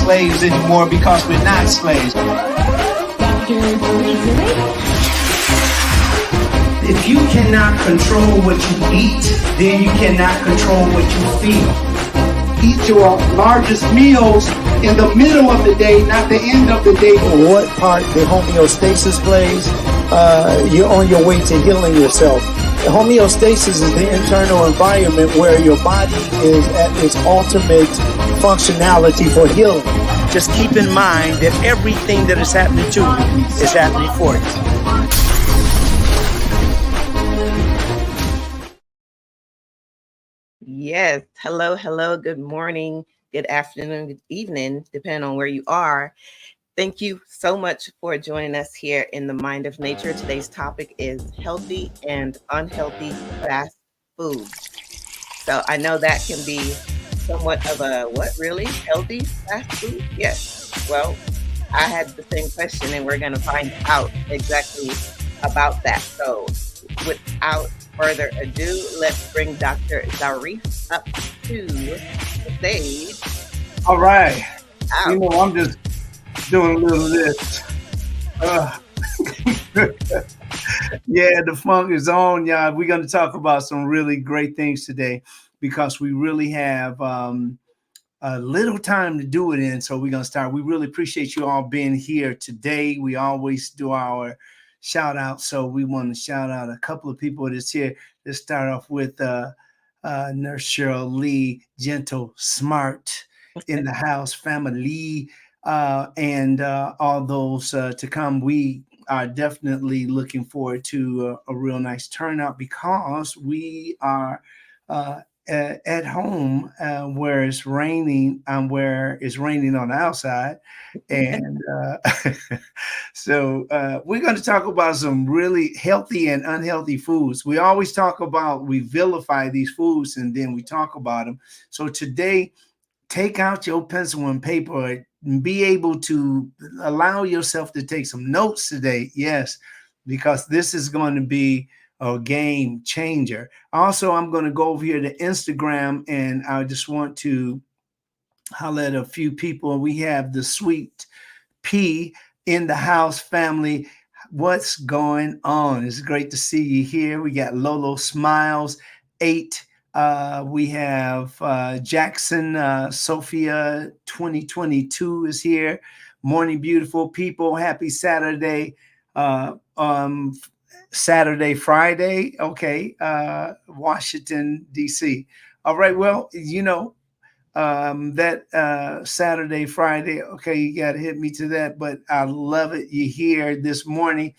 slaves anymore because we're not slaves. If you cannot control what you eat, then you cannot control what you feel. Eat your largest meals in the middle of the day, not the end of the day. What part the homeostasis plays, you're on your way to healing yourself. The homeostasis is the internal environment where your body is at its ultimate functionality for healing. Just keep in mind that everything that is happening to you is happening for you. Yes. Hello, hello. Good morning, good afternoon, good evening, depending on where you are. Thank you so much for joining us here in the Mind of Nature. Today's topic is healthy and unhealthy fast food. So I know that can be somewhat of a, what, really? Healthy fast food? Yes. Well, I had the same question, and we're going to find out exactly about that. So without further ado, let's bring Dr. Zarif up to the stage. All right. Ouch. You know, I'm just doing a little of this. Yeah, the funk is on, y'all. We're going to talk about some really great things today because we really have a little time to do it in. So we're going to start. We really appreciate you all being here today. We always do our shout out. So we want to shout out a couple of people that's here. Let's start off with Nurse Cheryl Lee, gentle, smart, in the house, family, and all those to come. We are definitely looking forward to a real nice turnout because we are at home where it's raining on the outside. And so we're going to talk about some really healthy and unhealthy foods. We always talk about, we vilify these foods and then we talk about them. So today, take out your pencil and paper and be able to allow yourself to take some notes today. Yes, because this is going to be a game changer. Also, I'm going to go over here to Instagram and I just want to holler at a few people. We have the Sweet P in the house family. What's going on? It's great to see you here. We got Lolo Smiles 8. We have Jackson Sophia 2022 is here. Morning, beautiful people. Happy Saturday. Saturday, Friday. Okay. Washington, D.C. All right. Well, you know, that Saturday, Friday. Okay. You got to hit me to that, but I love it. You're here this morning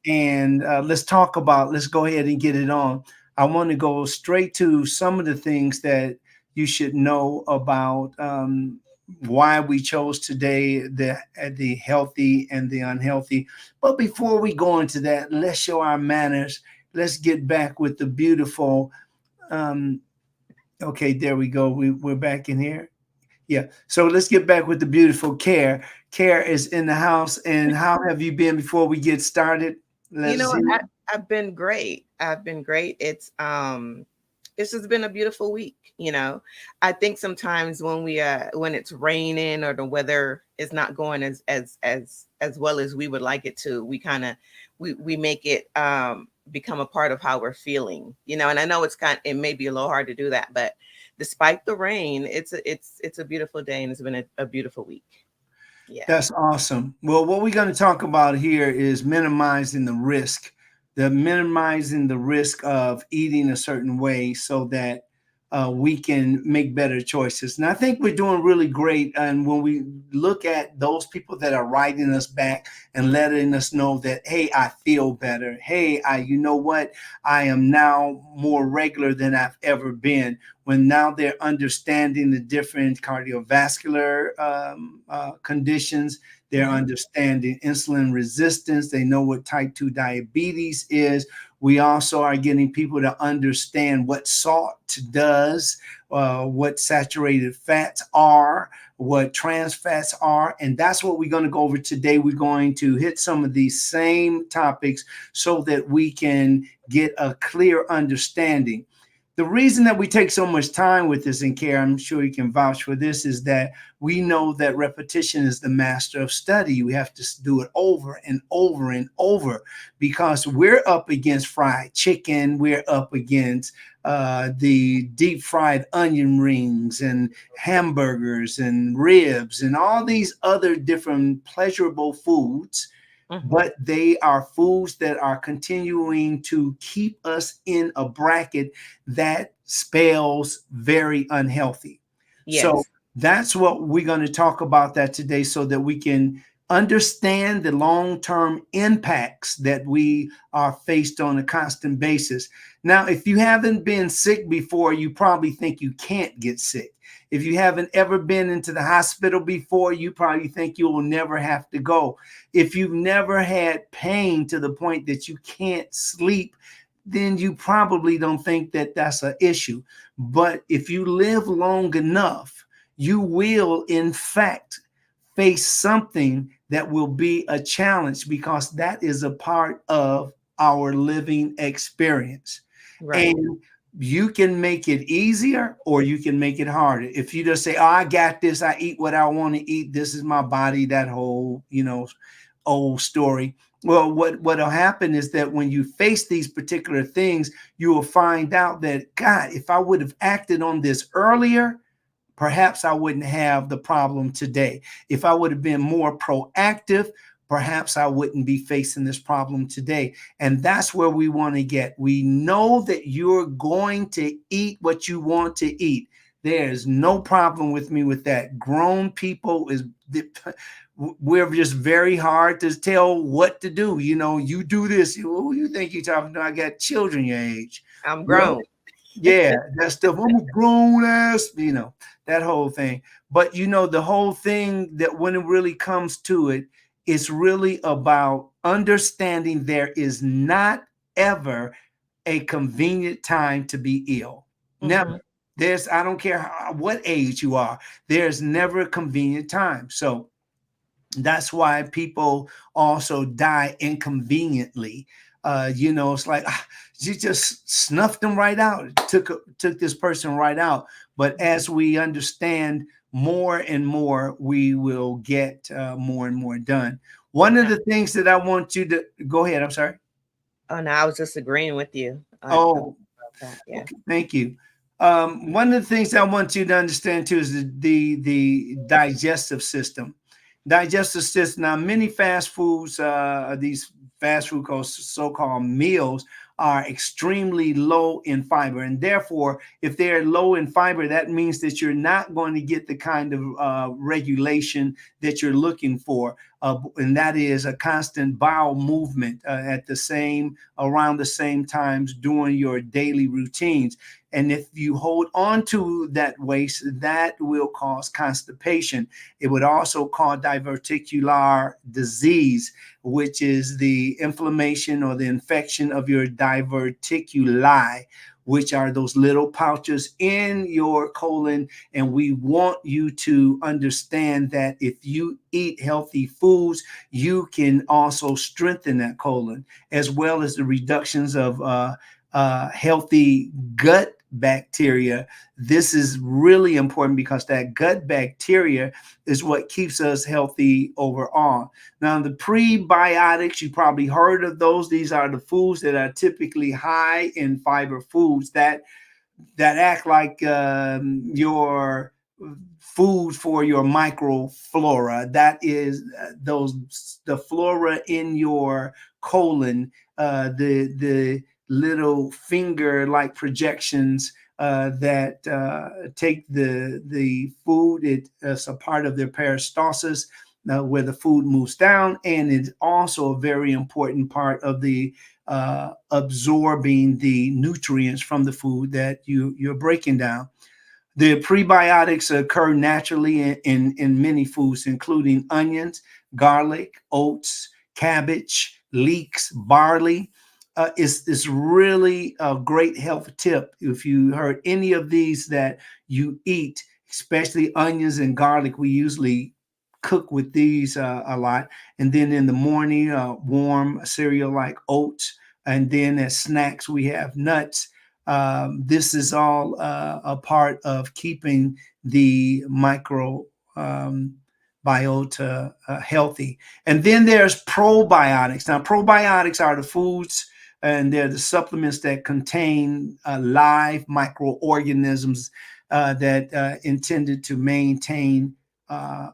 and let's go ahead and get it on. I want to go straight to some of the things that you should know about why we chose today the healthy and the unhealthy. But before we go into that, let's show our manners. Let's get back with the beautiful. Okay, there we go. We're back in here. Yeah. So let's get back with the beautiful Care. Care is in the house. And how have you been before we get started? I've been great. It's just been a beautiful week. You know, I think sometimes when it's raining or the weather is not going as well as we would like it to, we make it become a part of how we're feeling. You know, and I know it may be a little hard to do that, but despite the rain, it's a beautiful day and it's been a beautiful week. Yeah. That's awesome. Well, what we're going to talk about here is minimizing the risk of eating a certain way so that we can make better choices. And I think we're doing really great. And when we look at those people that are writing us back and letting us know that, hey, I feel better. Hey, you know what? I am now more regular than I've ever been. When now they're understanding the different cardiovascular conditions, they're understanding insulin resistance. They know what type 2 diabetes is. We also are getting people to understand what salt does, what saturated fats are, what trans fats are. And that's what we're going to go over today. We're going to hit some of these same topics so that we can get a clear understanding. The reason that we take so much time with this in care, I'm sure you can vouch for this, is that we know that repetition is the master of study. We have to do it over and over and over because we're up against fried chicken. We're up against the deep fried onion rings and hamburgers and ribs and all these other different pleasurable foods, Hmm. but they are foods that are continuing to keep us in a bracket that spells very unhealthy. So Yes. that's what we're going to talk about that today so that we can understand the long-term impacts that we are faced on a constant basis. Now, if you haven't been sick before, you probably think you can't get sick. If you haven't ever been into the hospital before, you probably think you will never have to go. If you've never had pain to the point that you can't sleep, then you probably don't think that that's an issue. But if you live long enough, you will, in fact, face something that will be a challenge because that is a part of our living experience. Right. And you can make it easier or you can make it harder. If you just say, "Oh, I got this, I eat what I want to eat, this is my body," that whole, old story. Well, what'll happen is that when you face these particular things, you will find out that, God, if I would have acted on this earlier, perhaps I wouldn't have the problem today. If I would have been more proactive, perhaps I wouldn't be facing this problem today. And that's where we want to get. We know that you're going to eat what you want to eat. There's no problem with me with that. Grown people we're just very hard to tell what to do. You do this. Who you think you're talking to? I got children your age. I'm Well, grown. yeah, that stuff. I'm a grown ass, that whole thing. But the whole thing that when it really comes to it, it's really about understanding there is not ever a convenient time to be ill. Hmm. Never. I don't care what age you are, there's never a convenient time. So that's why people also die inconveniently. It's like you just snuffed them right out, took this person right out. But as we understand more and more, we will get more and more done. One of the things that I want you to go ahead. I'm sorry. Oh no, I was just agreeing with you about Oh, that. Yeah. okay, thank you. One of the things I want you to understand too is the digestive system. Digestive system. Now, many fast foods, these fast food so-called meals, are extremely low in fiber, and therefore, if they're low in fiber, that means that you're not going to get the kind of regulation that you're looking for, and that is a constant bowel movement at the same around the same times during your daily routines. And if you hold on to that waste, that will cause constipation. It would also cause diverticular disease, which is the inflammation or the infection of your diverticuli, which are those little pouches in your colon. And we want you to understand that if you eat healthy foods, you can also strengthen that colon, as well as the reductions of healthy gut bacteria. This is really important because that gut bacteria is what keeps us healthy overall. Now, the prebiotics, you probably heard of those. These are the foods that are typically high in fiber foods that act like your food for your microflora. That is the flora in your colon, the little finger like projections that take the food. It's a part of their peristalsis, where the food moves down, and it's also a very important part of the absorbing the nutrients from the food that you're breaking down. The prebiotics occur naturally in many foods, including onions, garlic, oats, cabbage, leeks, barley. It's really a great health tip. If you heard any of these that you eat, especially onions and garlic, we usually cook with these a lot. And then in the morning, warm cereal like oats. And then as snacks, we have nuts. This is all a part of keeping the micro biota healthy. And then there's probiotics. Now, probiotics are the foods and they're the supplements that contain live microorganisms that intended to maintain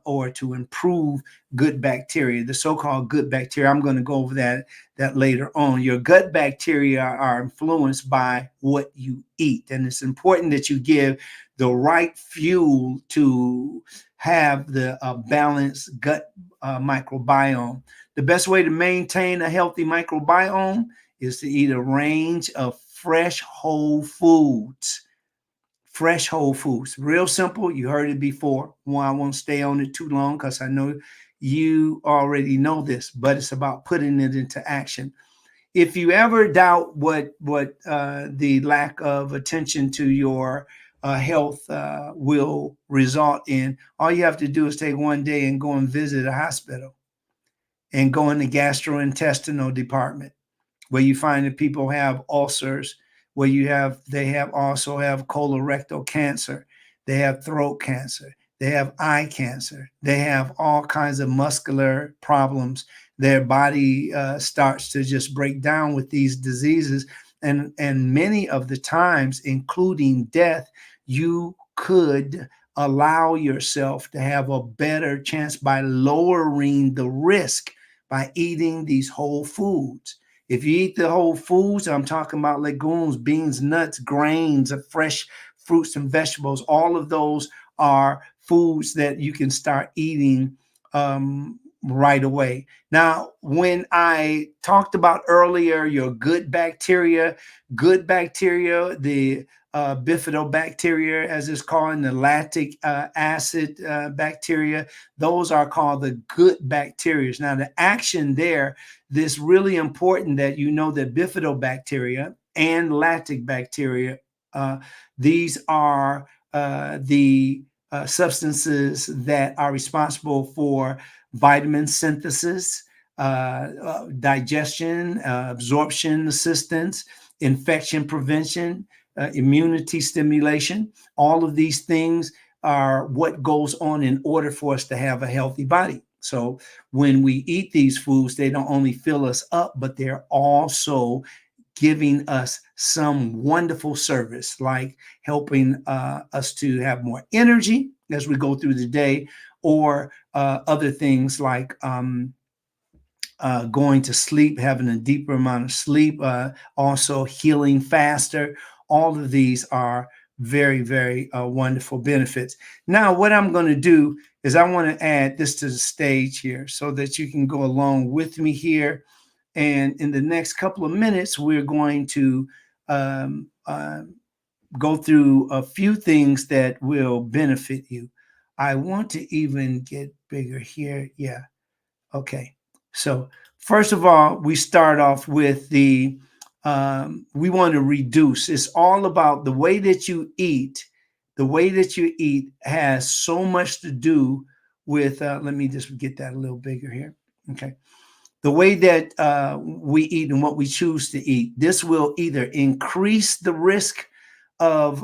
or to improve good bacteria, the so-called good bacteria. I'm going to go over that later on. Your gut bacteria are influenced by what you eat, and it's important that you give the right fuel to have the balanced gut microbiome. The best way to maintain a healthy microbiome is to eat a range of fresh whole foods. Fresh whole foods. Real simple. You heard it before. Well, I won't stay on it too long because I know you already know this, but it's about putting it into action. If you ever doubt what the lack of attention to your health will result in, all you have to do is take one day and go and visit a hospital and go in the gastrointestinal department where you find that people have ulcers, where they have also have colorectal cancer, they have throat cancer, they have eye cancer, they have all kinds of muscular problems. Their body starts to just break down with these diseases, and many of the times, including death, you could allow yourself to have a better chance by lowering the risk by eating these whole foods. If you eat the whole foods, I'm talking about legumes, beans, nuts, grains, fresh fruits and vegetables. All of those are foods that you can start eating right away. Now, when I talked about earlier your good bacteria, the bifidobacteria, as it's called, and the lactic acid bacteria, those are called the good bacteria. Now, the action there, this really important that you know that bifidobacteria and lactic bacteria, these are the substances that are responsible for vitamin synthesis, digestion, absorption assistance, infection prevention, immunity stimulation. All of these things are what goes on in order for us to have a healthy body. So when we eat these foods, they don't only fill us up, but they're also giving us some wonderful service, like helping us to have more energy as we go through the day, or other things like going to sleep, having a deeper amount of sleep, also healing faster. All of these are very, very wonderful benefits. Now, what I'm going to do is I want to add this to the stage here so that you can go along with me here. And in the next couple of minutes, we're going to go through a few things that will benefit you. I want to even get bigger here. Yeah. Okay. So first of all, we start off with we want to reduce. It's all about the way that you eat. The way that you eat has so much to do with, let me just get that a little bigger here. Okay. The way that we eat and what we choose to eat, this will either increase the risk of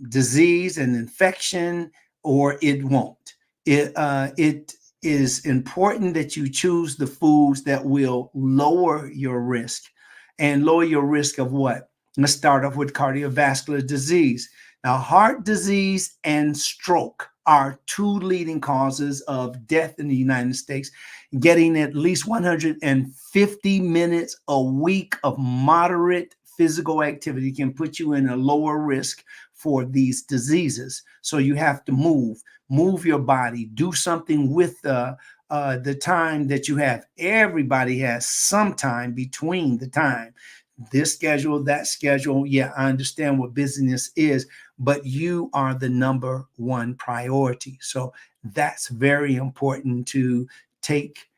disease and infection, or it won't. It is important that you choose the foods that will lower your risk. And lower your risk of what? Let's start off with cardiovascular disease. Now, heart disease and stroke are two leading causes of death in the United States. Getting at least 150 minutes a week of moderate physical activity can put you in a lower risk for these diseases. So you have to move your body, do something with the time that you have. Everybody has some time between the time. This schedule, that schedule. Yeah, I understand what business is, but you are the number one priority. So that's very important to take,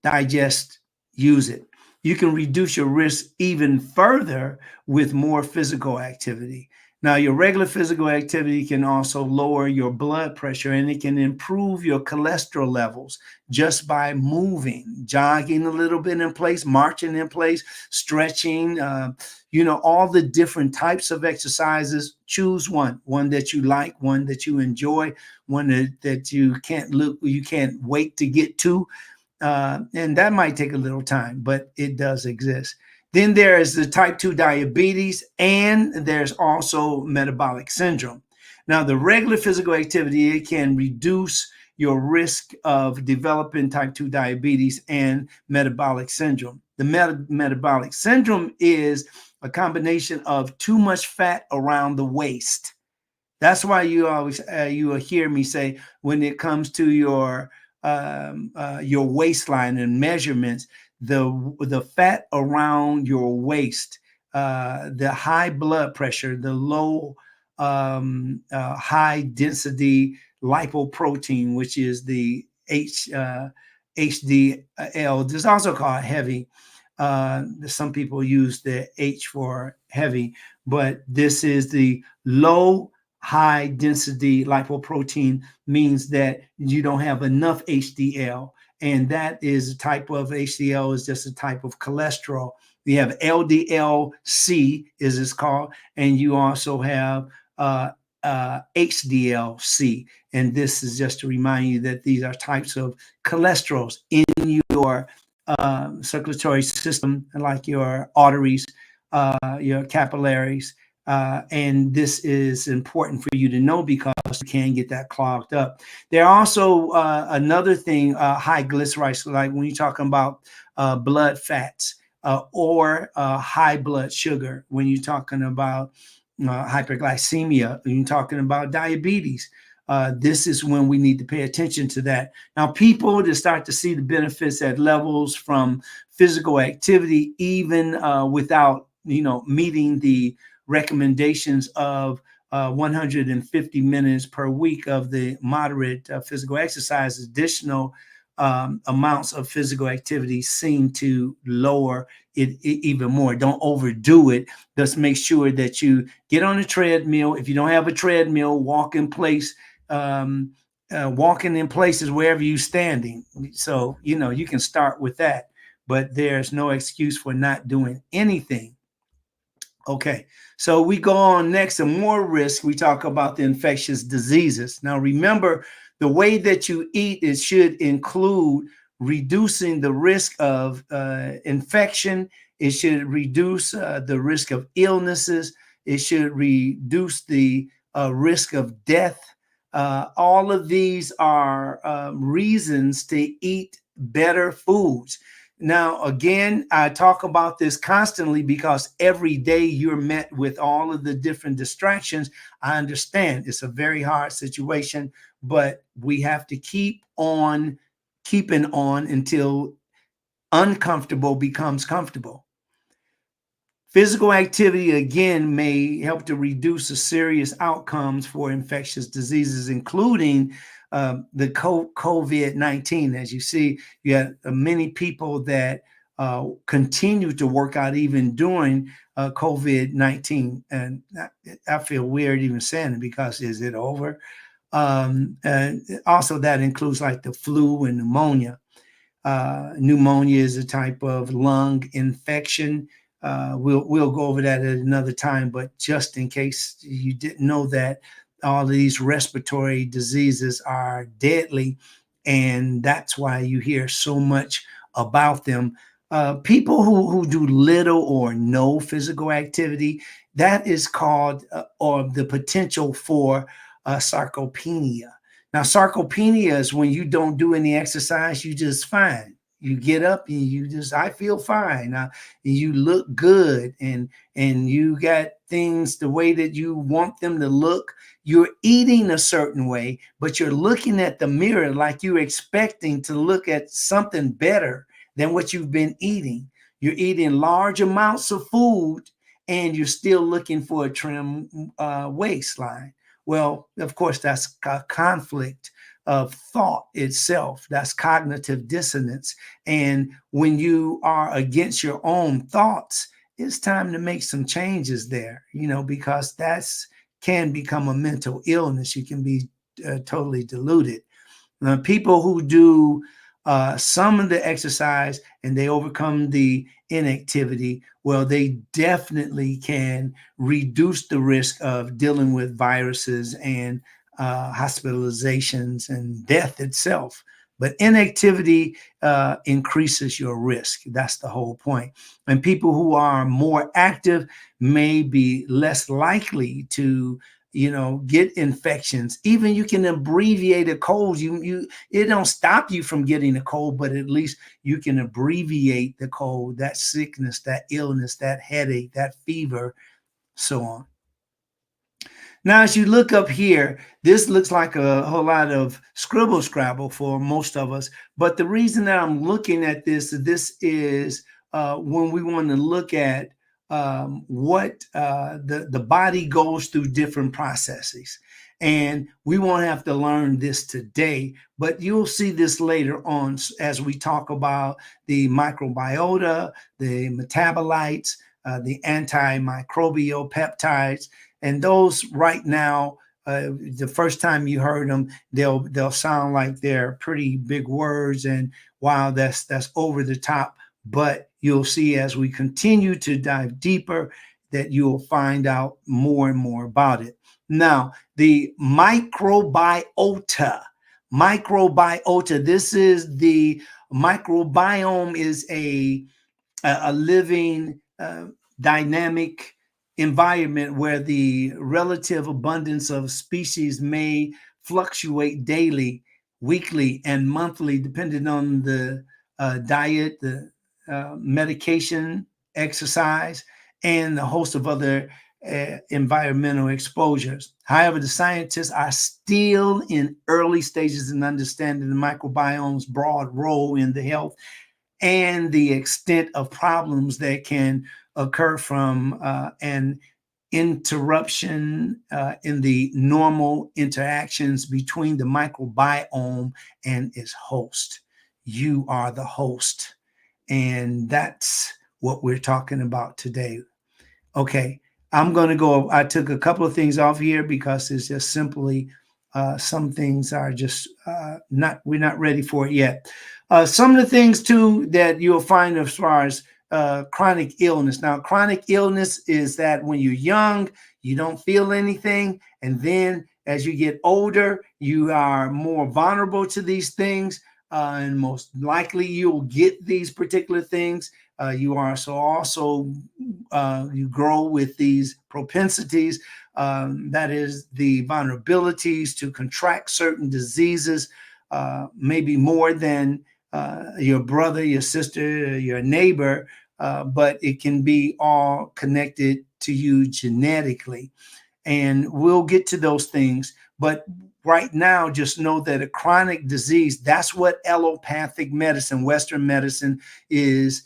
digest, use it. You can reduce your risk even further with more physical activity. Now, your regular physical activity can also lower your blood pressure, and it can improve your cholesterol levels just by moving, jogging a little bit in place, marching in place, stretching, all the different types of exercises. Choose one that you like, one that you enjoy, one that you can't wait to get to. And that might take a little time, but it does exist. Then there is the type 2 diabetes, and there's also metabolic syndrome. Now, the regular physical activity, it can reduce your risk of developing type 2 diabetes and metabolic syndrome. The metabolic syndrome is a combination of too much fat around the waist. That's why you will hear me say, when it comes to your waistline and measurements, the fat around your waist, the high blood pressure, the low high density lipoprotein, which is the HDL. This is also called heavy. Some people use the H for heavy, but this is the low high density lipoprotein, means that you don't have enough HDL. And that is a type of HDL, is just a type of cholesterol. You have LDL-C, is it's called, and you also have HDL-C. And this is just to remind you that these are types of cholesterols in your circulatory system, like your arteries, your capillaries. And this is important for you to know because you can get that clogged up. There are also another thing, high glycerides, like when you're talking about blood fats or high blood sugar, when you're talking about hyperglycemia, when you're talking about diabetes. This is when we need to pay attention to that. Now, people to start to see the benefits at levels from physical activity, even without meeting the recommendations of 150 minutes per week of the moderate physical exercise. Additional amounts of physical activity seem to lower it even more. Don't overdo it. Just make sure that you get on a treadmill. If you don't have a treadmill, walk in place. Walking in places wherever you're standing. So, you can start with that, but there's no excuse for not doing anything. Okay, so we go on next to more risk. We talk about the infectious diseases. Now, remember, the way that you eat, it should include reducing the risk of infection. It should reduce the risk of illnesses. It should reduce the risk of death. All of these are reasons to eat better foods. Now, again, I talk about this constantly because every day you're met with all of the different distractions. I understand it's a very hard situation, but we have to keep on keeping on until uncomfortable becomes comfortable. Physical activity, again, may help to reduce the serious outcomes for infectious diseases, including the COVID-19. As you see, you have many people that continue to work out even during COVID-19. And I feel weird even saying it because is it over? And also that includes like the flu and pneumonia. Pneumonia is a type of lung infection. We'll go over that at another time, but just in case you didn't know that, all of these respiratory diseases are deadly, and that's why you hear so much about them. People who do little or no physical activity, that is called or the potential for sarcopenia. Now, sarcopenia is when you don't do any exercise, you just fine. You get up and I feel fine. You look good and you got things the way that you want them to look. You're eating a certain way, but you're looking at the mirror like you're expecting to look at something better than what you've been eating. You're eating large amounts of food and you're still looking for a trim waistline. Well, of course, that's a conflict of thought itself. That's cognitive dissonance. And when you are against your own thoughts, it's time to make some changes there, because that's can become a mental illness. You can be totally deluded. People who do some of the exercise and they overcome the inactivity, well, they definitely can reduce the risk of dealing with viruses and hospitalizations and death itself. But inactivity increases your risk. That's the whole point. And people who are more active may be less likely to get infections. Even you can abbreviate a cold. It don't stop you from getting a cold, but at least you can abbreviate the cold, that sickness, that illness, that headache, that fever, so on. Now, as you look up here, this looks like a whole lot of scribble scrabble for most of us. But the reason that I'm looking at this is when we want to look at what the body goes through different processes. And we won't have to learn this today, but you'll see this later on as we talk about the microbiota, the metabolites, the antimicrobial peptides. And those right now, the first time you heard them, they'll sound like they're pretty big words, and wow, that's over the top. But you'll see as we continue to dive deeper that you'll find out more and more about it. Now, the microbiota. This is the microbiome is a living, dynamic environment where the relative abundance of species may fluctuate daily, weekly, and monthly, depending on the diet, the medication, exercise, and a host of other environmental exposures. However, the scientists are still in early stages in understanding the microbiome's broad role in the health and the extent of problems that can occur from an interruption in the normal interactions between the microbiome and its host. You are the host, and that's what we're talking about today. Okay, I'm going to go. I took a couple of things off here because it's just simply some things are just we're not ready for it yet. Some of the things too that you'll find as far as chronic illness. Now, chronic illness is that when you're young, you don't feel anything. And then as you get older, you are more vulnerable to these things. And most likely you'll get these particular things. You are also you grow with these propensities. That is the vulnerabilities to contract certain diseases, maybe more than your brother, your sister, your neighbor, but it can be all connected to you genetically. And we'll get to those things. But right now, just know that a chronic disease, that's what allopathic medicine, Western medicine, is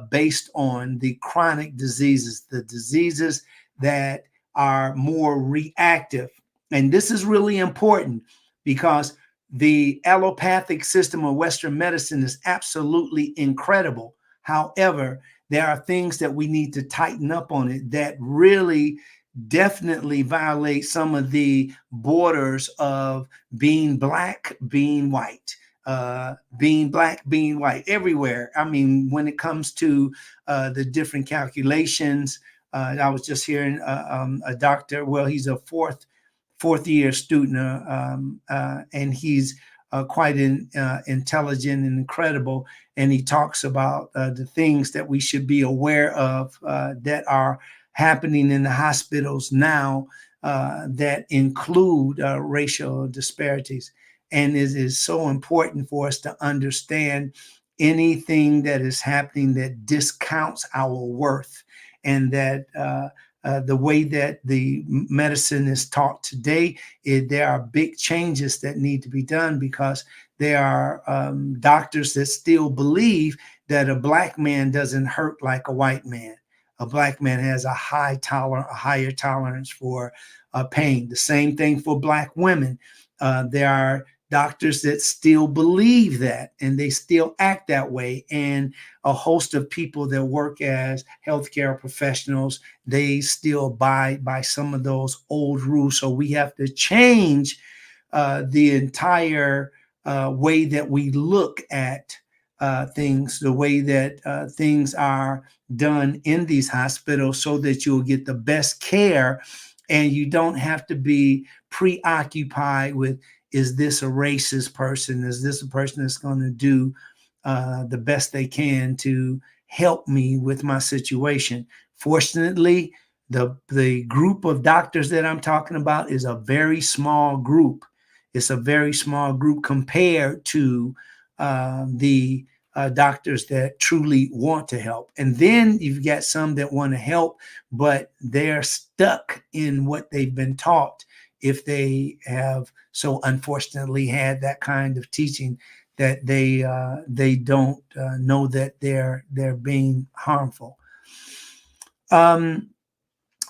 based on: the chronic diseases, the diseases that are more reactive. And this is really important because the allopathic system of Western medicine is absolutely incredible. However, there are things that we need to tighten up on it that really definitely violate some of the borders of being black, being white, being black, being white, everywhere. I mean, when it comes to the different calculations, I was just hearing a doctor, well, he's a fourth year student, and he's quite intelligent and incredible. And he talks about the things that we should be aware of that are happening in the hospitals now that include racial disparities. And it is so important for us to understand anything that is happening that discounts our worth, and that the way that the medicine is taught today, there are big changes that need to be done, because there are doctors that still believe that a black man doesn't hurt like a white man. A black man has a higher tolerance for pain. The same thing for black women. There are doctors that still believe that and they still act that way, and a host of people that work as healthcare professionals, they still abide by some of those old rules. So we have to change the entire way that we look at things, the way that things are done in these hospitals, so that you'll get the best care and you don't have to be preoccupied with, is this a racist person? Is this a person that's going to do the best they can to help me with my situation? Fortunately, the group of doctors that I'm talking about is a very small group. It's a very small group compared to the doctors that truly want to help. And then you've got some that want to help, but they're stuck in what they've been taught, if they have so unfortunately had that kind of teaching, that they don't know that they're being harmful.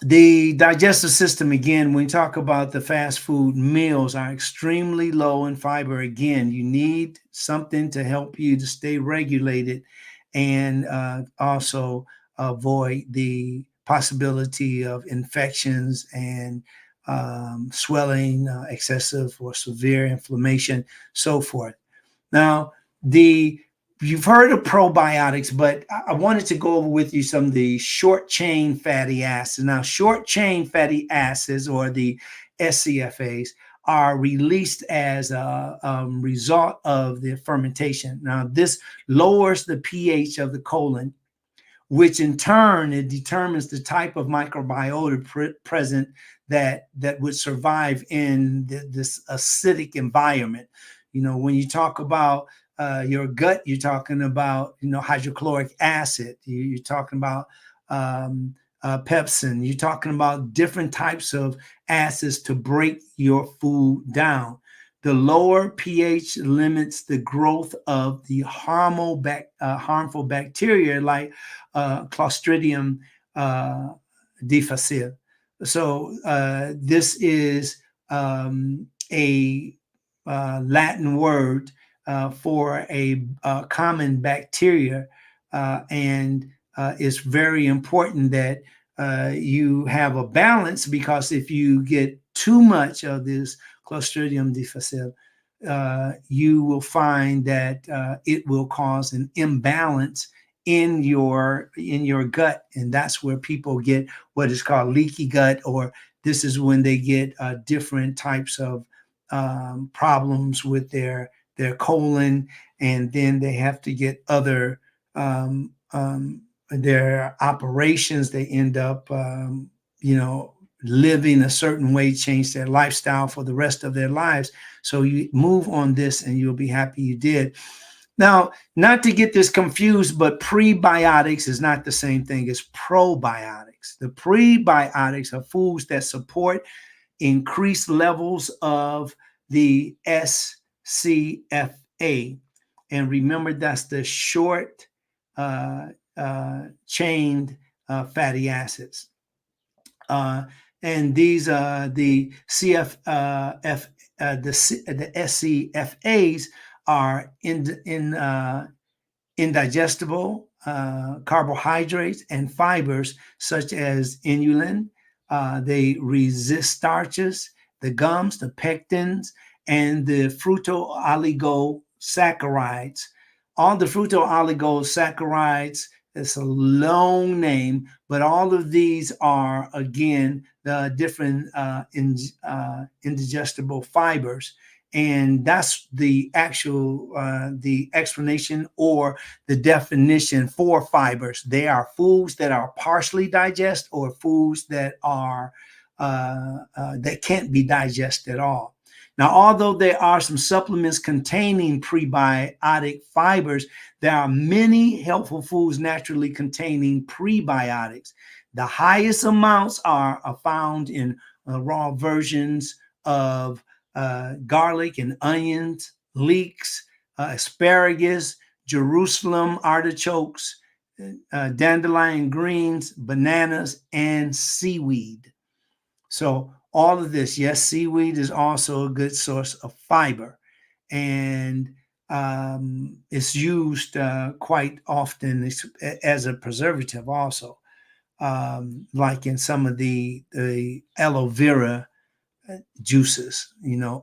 The digestive system, again, when we talk about the fast food meals, are extremely low in fiber. Again, you need something to help you to stay regulated and also avoid the possibility of infections and swelling, excessive or severe inflammation, so forth. Now, you've heard of probiotics, but I wanted to go over with you some of the short chain fatty acids. Now, short chain fatty acids, or the SCFAs, are released as a result of the fermentation. Now, this lowers the pH of the colon, which in turn, it determines the type of microbiota present that would survive in this acidic environment. You know, when you talk about your gut, you're talking about, hydrochloric acid. You're talking about pepsin. You're talking about different types of acids to break your food down. The lower pH limits the growth of the harmful bacteria like Clostridium difficile. So this is a Latin word for a common bacteria, and it's very important that you have a balance, because if you get too much of this Clostridium difficile, you will find that it will cause an imbalance in your gut, and that's where people get what is called leaky gut, or this is when they get different types of problems with their colon, and then they have to get other their operations. They end up living a certain way, change their lifestyle for the rest of their lives. So you move on this and you'll be happy you did. Now, not to get this confused, but prebiotics is not the same thing as probiotics. The prebiotics are foods that support increased levels of the SCFA. And remember, that's the short chained fatty acids. And these the SCFAs are indigestible carbohydrates and fibers, such as inulin. They resist starches, the gums, the pectins, and the fructooligosaccharides. All the fructooligosaccharides, it's a long name, but all of these are, again, the different indigestible fibers. And that's the actual, the explanation or the definition for fibers. They are foods that are partially digested, or foods that are, that can't be digested at all. Now, although there are some supplements containing prebiotic fibers, there are many helpful foods naturally containing prebiotics. The highest amounts are found in raw versions of garlic and onions, leeks, asparagus, Jerusalem artichokes, dandelion greens, bananas, and seaweed. So all of this, yes, seaweed is also a good source of fiber. and it's used quite often as a preservative also, like in some of the aloe vera juices,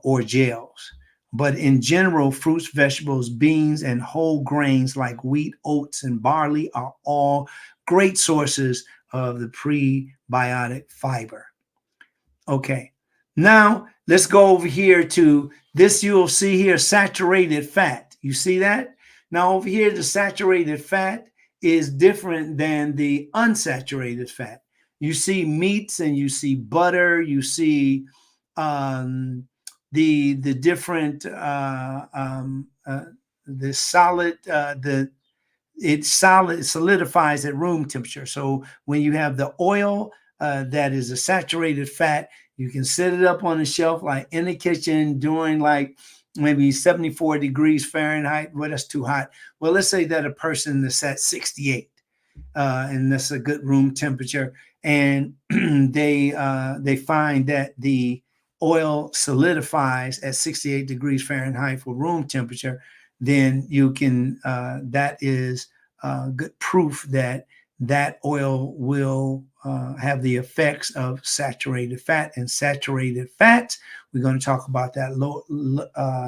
or gels. But in general, fruits, vegetables, beans, and whole grains like wheat, oats, and barley are all great sources of the prebiotic fiber. Okay, now let's go over here to this. You'll see here saturated fat. You see that? Now over here, the saturated fat is different than the unsaturated fat. You see meats and you see butter. You see the different the solid it solidifies at room temperature. So when you have the oil that is a saturated fat, you can set it up on the shelf, like in the kitchen during like maybe 74 degrees Fahrenheit. Well, that's too hot. Well, let's say that a person is at 68, and that's a good room temperature, and they find that the oil solidifies at 68 degrees Fahrenheit for room temperature. Then you can that is good proof that that oil will have the effects of saturated fat. And saturated fats, we're going to talk about that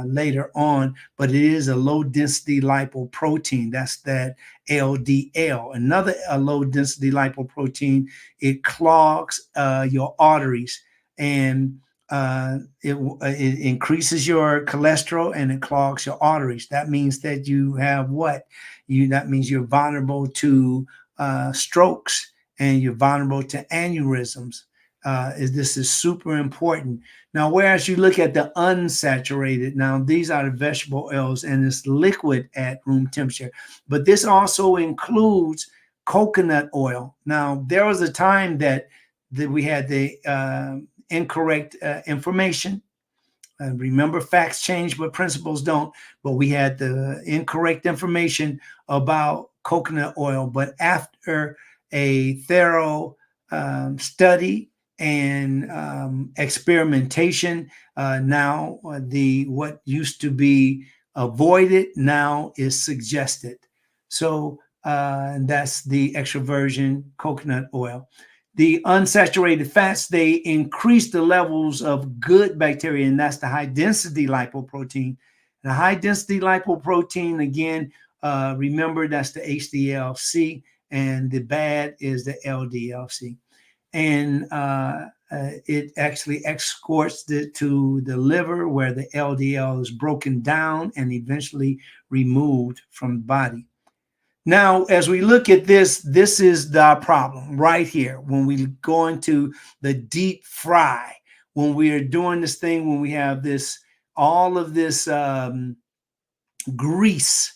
later on, but it is a low density lipoprotein. That's that LDL. Another low density lipoprotein, it clogs your arteries, and it increases your cholesterol, and it clogs your arteries. That means that you have what? That means you're vulnerable to strokes, and you're vulnerable to aneurysms. This is super important. Now, whereas you look at the unsaturated, now these are the vegetable oils, and it's liquid at room temperature. But this also includes coconut oil. Now, there was a time that we had the incorrect information. Remember, facts change, but principles don't. But we had the incorrect information about coconut oil. But after a thorough study and experimentation, now what used to be avoided now is suggested. So that's the extra virgin coconut oil. The unsaturated fats, they increase the levels of good bacteria, and that's the high density lipoprotein. The high density lipoprotein, again, remember that's the HDLC, and the bad is the LDLC. And it actually escorts it to the liver, where the LDL is broken down and eventually removed from the body. Now, as we look at this, this is the problem right here. When we go into the deep fry, when we are doing this thing, when we have all of this grease,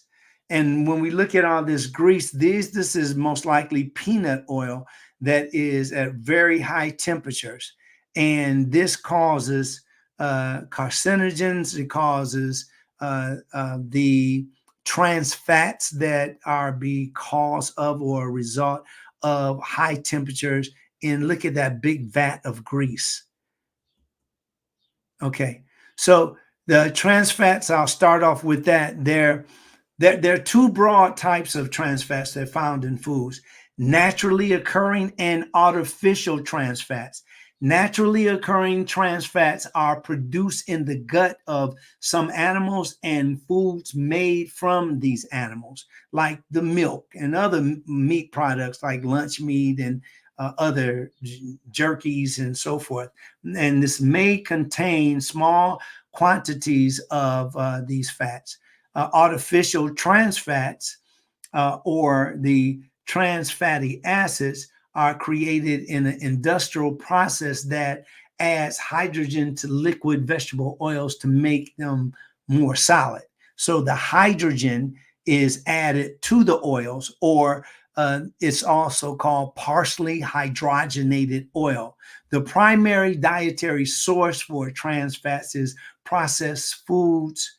and when we look at all this grease, this is most likely peanut oil that is at very high temperatures, and this causes carcinogens. It causes the trans fats that are because of or a result of high temperatures. And look at that big vat of grease. Okay, so the trans fats, I'll start off with that. There are two broad types of trans fats that are found in foods: naturally occurring and artificial trans fats. Naturally occurring trans fats are produced in the gut of some animals and foods made from these animals, like the milk and other meat products like lunch meat and other jerkies and so forth. And this may contain small quantities of these fats. Artificial trans fats or the trans fatty acids are created in an industrial process that adds hydrogen to liquid vegetable oils to make them more solid. So the hydrogen is added to the oils, or it's also called partially hydrogenated oil. The primary dietary source for trans fats is processed foods.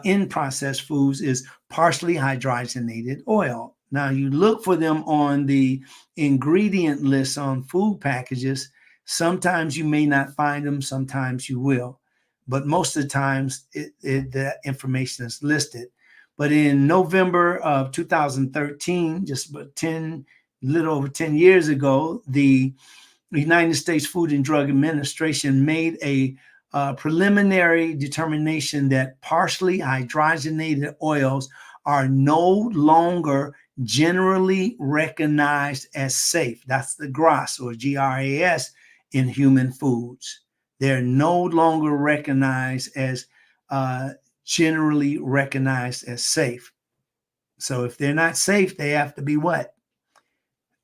In processed foods is partially hydrogenated oil. Now, you look for them on the ingredient list on food packages. Sometimes you may not find them, sometimes you will. but most of the times that information is listed. But in November of 2013, just about 10, little over 10 years ago, the United States Food and Drug Administration made a preliminary determination that partially hydrogenated oils are no longer generally recognized as safe. That's the GRAS, or GRAS, in human foods. They're no longer recognized as generally recognized as safe. So if they're not safe, they have to be what?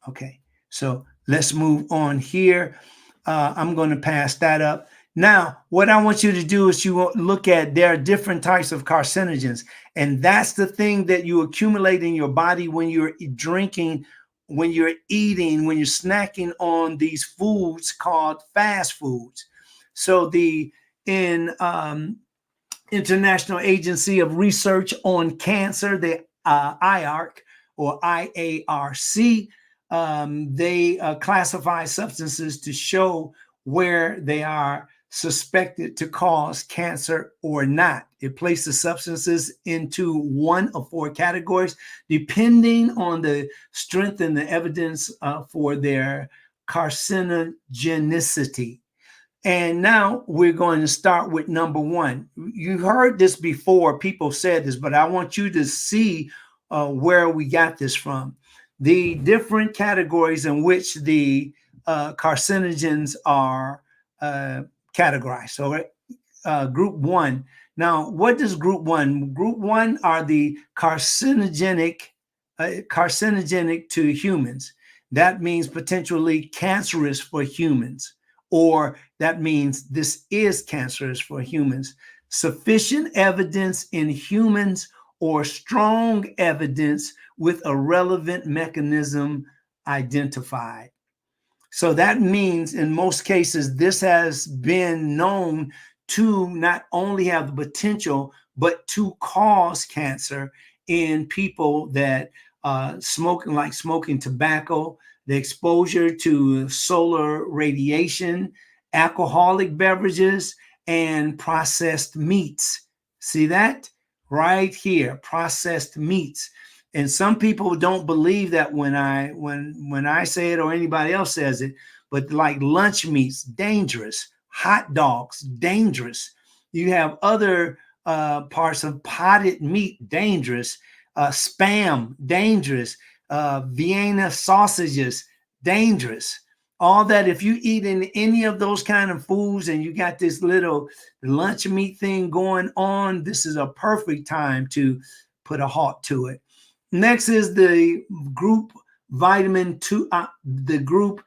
Okay, so let's move on here. I'm going to pass that up. Now, what I want you to do is you look at, there are different types of carcinogens, and that's the thing that you accumulate in your body when you're drinking, when you're eating, when you're snacking on these foods called fast foods. So the International Agency of Research on Cancer, the IARC or IARC, they classify substances to show where they are suspected to cause cancer or not. It places substances into one of four categories, depending on the strength and the evidence for their carcinogenicity. And now we're going to start with number one. You heard this before, people said this, but I want you to see where we got this from. The different categories in which the carcinogens are categorized. So group one. Now, what does group one? Group one are the carcinogenic to humans. That means potentially cancerous for humans, or that means this is cancerous for humans. Sufficient evidence in humans, or strong evidence with a relevant mechanism identified. So that means in most cases, this has been known to not only have the potential, but to cause cancer in people that smoking tobacco, the exposure to solar radiation, alcoholic beverages, and processed meats. See that? Right here, processed meats. And some people don't believe that when I say it or anybody else says it, but like lunch meats, dangerous. Hot dogs, dangerous. You have other parts of potted meat, dangerous. Spam, dangerous. Vienna sausages, dangerous. All that, if you eat in any of those kind of foods and you got this little lunch meat thing going on, this is a perfect time to put a halt to it. Next is the group vitamin 2, the group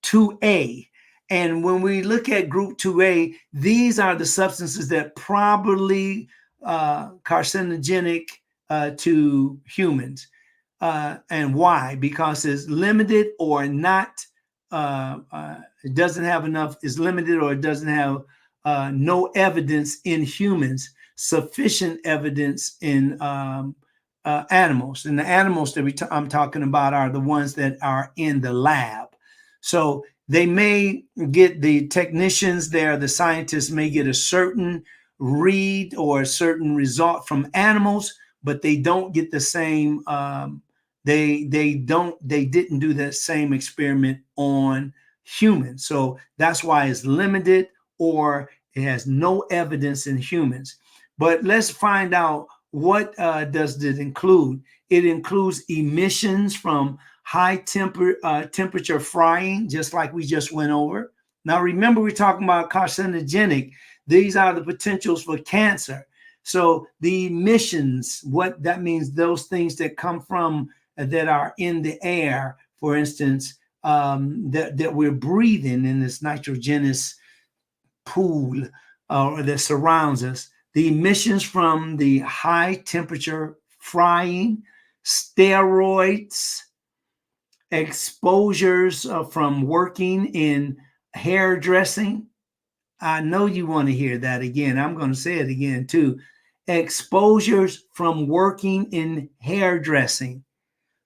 2A. And when we look at group 2A, these are the substances that probably carcinogenic to humans. And why? Because it's limited or not, it doesn't have enough, is limited or it doesn't have no evidence in humans, sufficient evidence in animals. And the animals that I'm talking about are the ones that are in the lab. So they may get, the technicians there, the scientists may get a certain read or a certain result from animals, but they don't get the same, they didn't do that same experiment on humans. So that's why it's limited or it has no evidence in humans. But let's find out, what does it include? It includes emissions from high temperature frying, just like we just went over. Now, remember, we're talking about carcinogenic. These are the potentials for cancer. So the emissions, what that means, those things that come from, that are in the air, for instance, that we're breathing in this nitrogenous pool that surrounds us. The emissions from the high temperature frying, steroids, exposures from working in hairdressing. I know you want to hear that again. I'm going to say it again too. Exposures from working in hairdressing.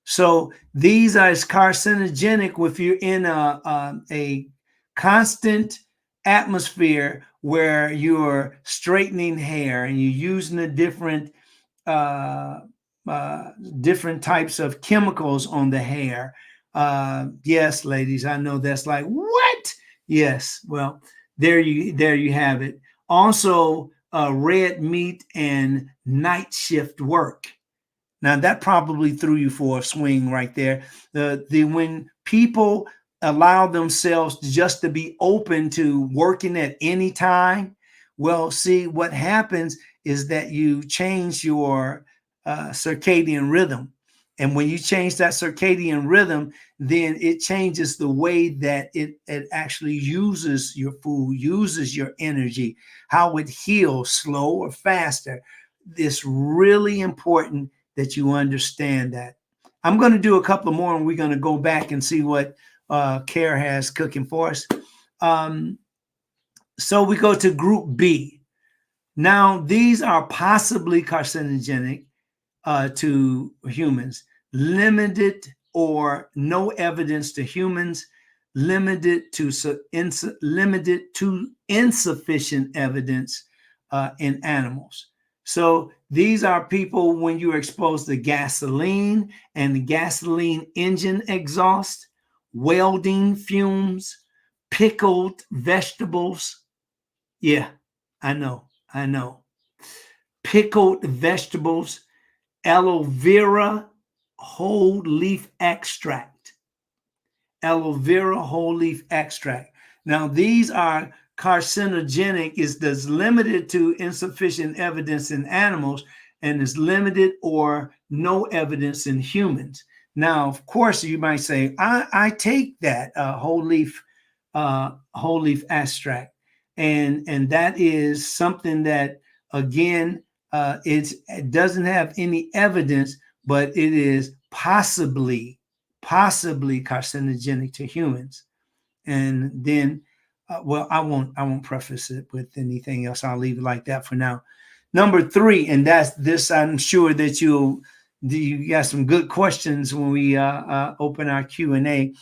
So these are carcinogenic if you're in a constant atmosphere where you're straightening hair and you're using a uh, different types of chemicals on the hair. Yes, ladies, I know that's like what? Yes, well, there you have it. Also, red meat and night shift work. Now that probably threw you for a swing right there. The when people allow themselves just to be open to working at any time, well, see what happens is that you change your circadian rhythm, and when you change that circadian rhythm, then it changes the way that it actually uses your food, uses your energy, how it heals, slow or faster. It's really important that you understand that. I'm going to do a couple more and we're going to go back and see what Care has cooking for us. Um, so we go to group B. Now, these are possibly carcinogenic to humans, limited or no evidence to humans, limited to insufficient evidence in animals. So these are people when you're exposed to gasoline and the gasoline engine exhaust, welding fumes, pickled vegetables. Yeah, I know. Pickled vegetables, aloe vera whole leaf extract. Aloe vera whole leaf extract. Now, these are carcinogenic, is limited to insufficient evidence in animals and is limited or no evidence in humans. Now, of course, you might say, I take that whole leaf extract, and that is something that again it doesn't have any evidence, but it is possibly carcinogenic to humans. And then, well, I won't preface it with anything else. I'll leave it like that for now. Number 3, and that's this. I'm sure that you got some good questions when we open our Q&A.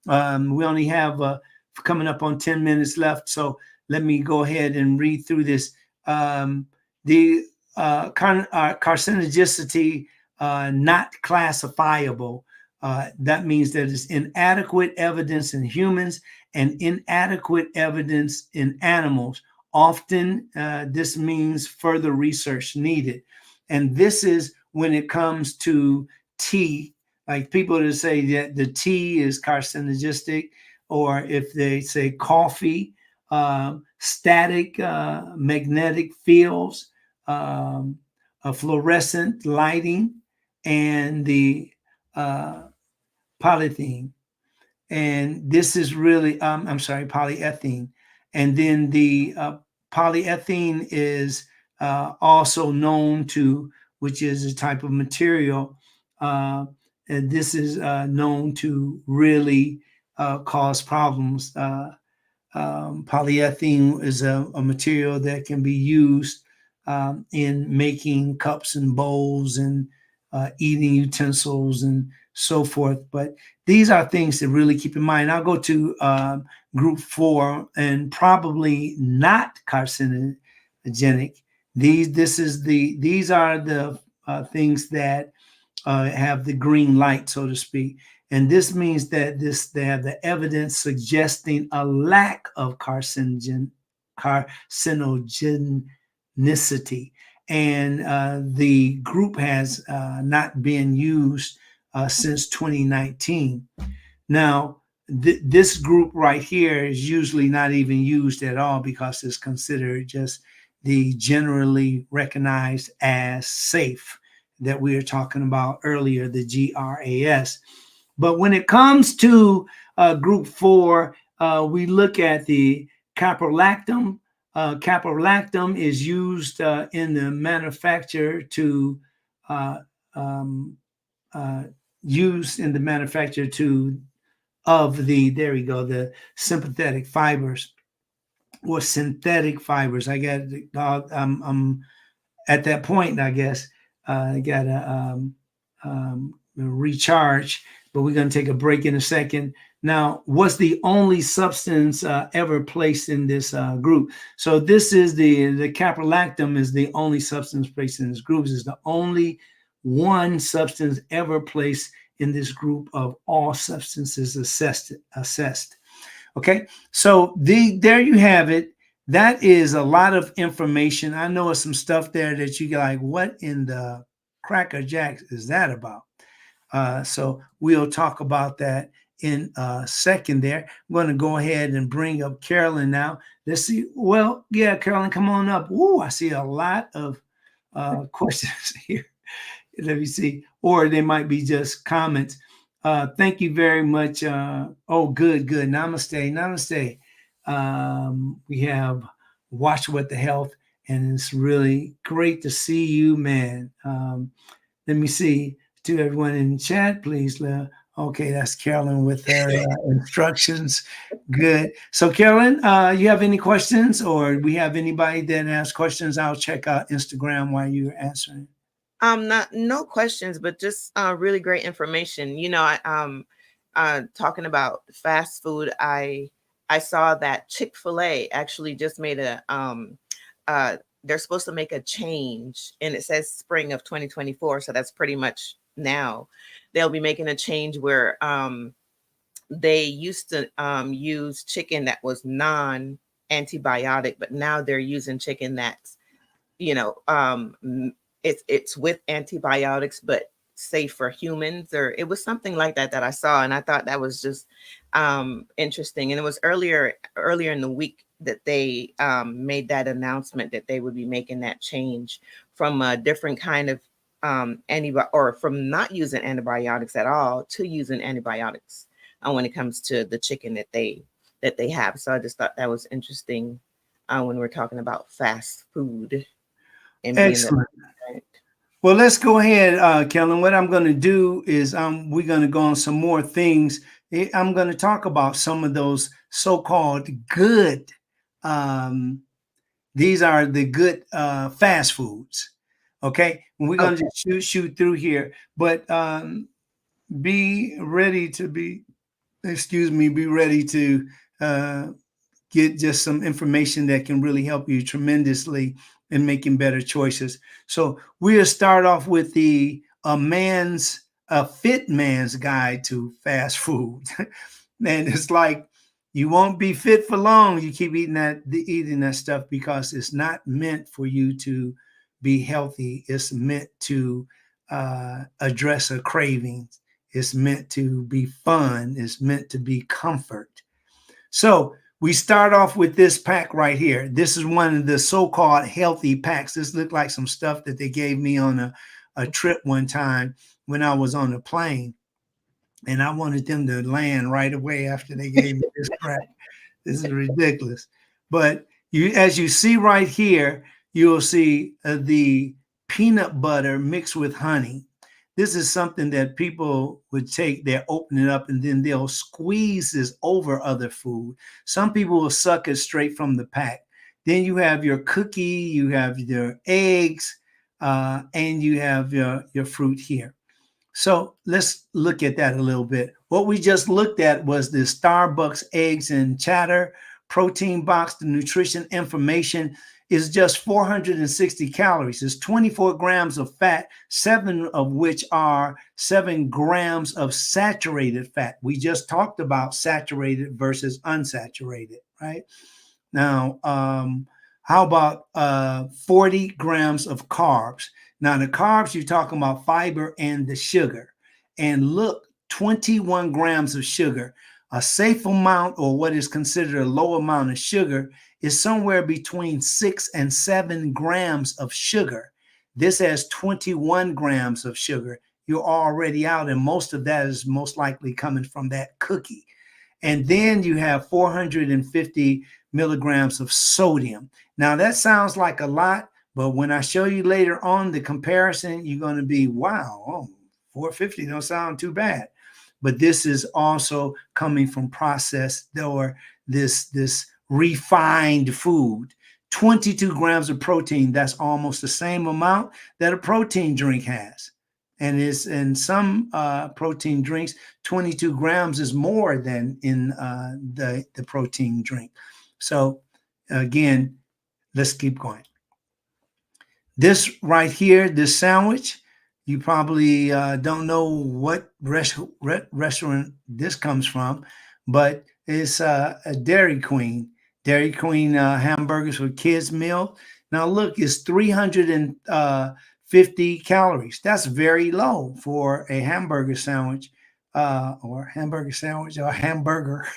We only have coming up on 10 minutes left, so let me go ahead and read through this. The carcinogenicity not classifiable. That means that it's inadequate evidence in humans and inadequate evidence in animals. Often, this means further research needed. And this is when it comes to tea, like people that say that the tea is carcinogenic, or if they say coffee, static magnetic fields, fluorescent lighting, and the polythene. And this is really, I'm sorry, polyethylene. And then the polyethylene is also known to, which is a type of material, and this is known to really cause problems. Polyethylene is a material that can be used in making cups and bowls and eating utensils and so forth. But these are things to really keep in mind. I'll go to group 4, and probably not carcinogenic. These are the things that have the green light, so to speak. And this means that they have the evidence suggesting a lack of carcinogenicity. And the group has not been used since 2019. Now, this group right here is usually not even used at all because it's considered just the generally recognized as safe that we were talking about earlier, the GRAS. But when it comes to group 4, we look at the caprolactam. Caprolactam is used in the manufacture to used in the manufacture to of the, there we go, the sympathetic fibers or synthetic fibers. I got I'm at that point, I guess. I got to recharge, but we're going to take a break in a second. Now, what's the only substance ever placed in this group? So this is the caprolactam is the only substance placed in this group. Is the only one substance ever placed in this group of all substances assessed. Okay, so there you have it. That is a lot of information. I know some stuff there that you get like, what in the cracker jacks is that about? So we'll talk about that in a second there. I'm going to go ahead and bring up Carolyn now. Let's see. Well, yeah, Carolyn, come on up. Ooh, I see a lot of questions here. Let me see. Or they might be just comments. Thank you very much. Oh, good. Namaste. Namaste. We have Watch What the Health, and it's really great to see you, man. Let me see. To everyone in chat, please. Okay, that's Carolyn with her instructions. Good. So, Carolyn, you have any questions, or we have anybody that has questions? I'll check out Instagram while you're answering. Not no questions, but just really great information. Talking about fast food, I saw that Chick-fil-A actually just made they're supposed to make a change, and it says spring of 2024, so that's pretty much now. They'll be making a change where they used to use chicken that was non-antibiotic, but now they're using chicken that's, it's with antibiotics, but safe for humans, or it was something like that I saw, and I thought that was just interesting. And it was earlier in the week that they made that announcement that they would be making that change from a different kind of or from not using antibiotics at all to using antibiotics when it comes to the chicken that they have. So I just thought that was interesting when we're talking about fast food. And excellent. Well, let's go ahead, Kellen. What I'm going to do is we're going to go on some more things. I'm going to talk about some of those so-called good. These are the good fast foods. Okay, and we're going to shoot through here, but be ready to be ready to get just some information that can really help you tremendously in making better choices. So we'll start off with a fit man's guide to fast food. Man, it's like you won't be fit for long. You keep eating that stuff because it's not meant for you to be healthy. It's meant to address a craving. It's meant to be fun. It's meant to be comfort. So we start off with this pack right here. This is one of the so-called healthy packs. This looked like some stuff that they gave me on a trip one time when I was on a plane. And I wanted them to land right away after they gave me this crap. This is ridiculous. But as you see right here, you'll see the peanut butter mixed with honey. This is something that people would take, they'll open it up and then they'll squeeze this over other food. Some people will suck it straight from the pack. Then you have your cookie, you have your eggs, and you have your fruit here. So let's look at that a little bit. What we just looked at was the Starbucks eggs and chatter protein box. The nutrition information is just 460 calories. It's 24 grams of fat, 7 of which are 7 grams of saturated fat. We just talked about saturated versus unsaturated, right? Now, how about 40 grams of carbs? Now, the carbs, you're talking about fiber and the sugar. And look, 21 grams of sugar. A safe amount, or what is considered a low amount of sugar, is somewhere between 6 and 7 grams of sugar. This has 21 grams of sugar. You're already out, and most of that is most likely coming from that cookie. And then you have 450 milligrams of sodium. Now, that sounds like a lot, but when I show you later on the comparison, you're going to be, wow, 450 don't sound too bad. But this is also coming from processed or this refined food. 22 grams of protein, that's almost the same amount that a protein drink has. and is in some protein drinks, 22 grams is more than in the protein drink. So again, let's keep going. This right here, this sandwich, you probably don't know what restaurant this comes from, but it's a Dairy Queen. Dairy Queen hamburgers for kids meal. Now look, it's 350 calories. That's very low for a hamburger sandwich, or hamburger.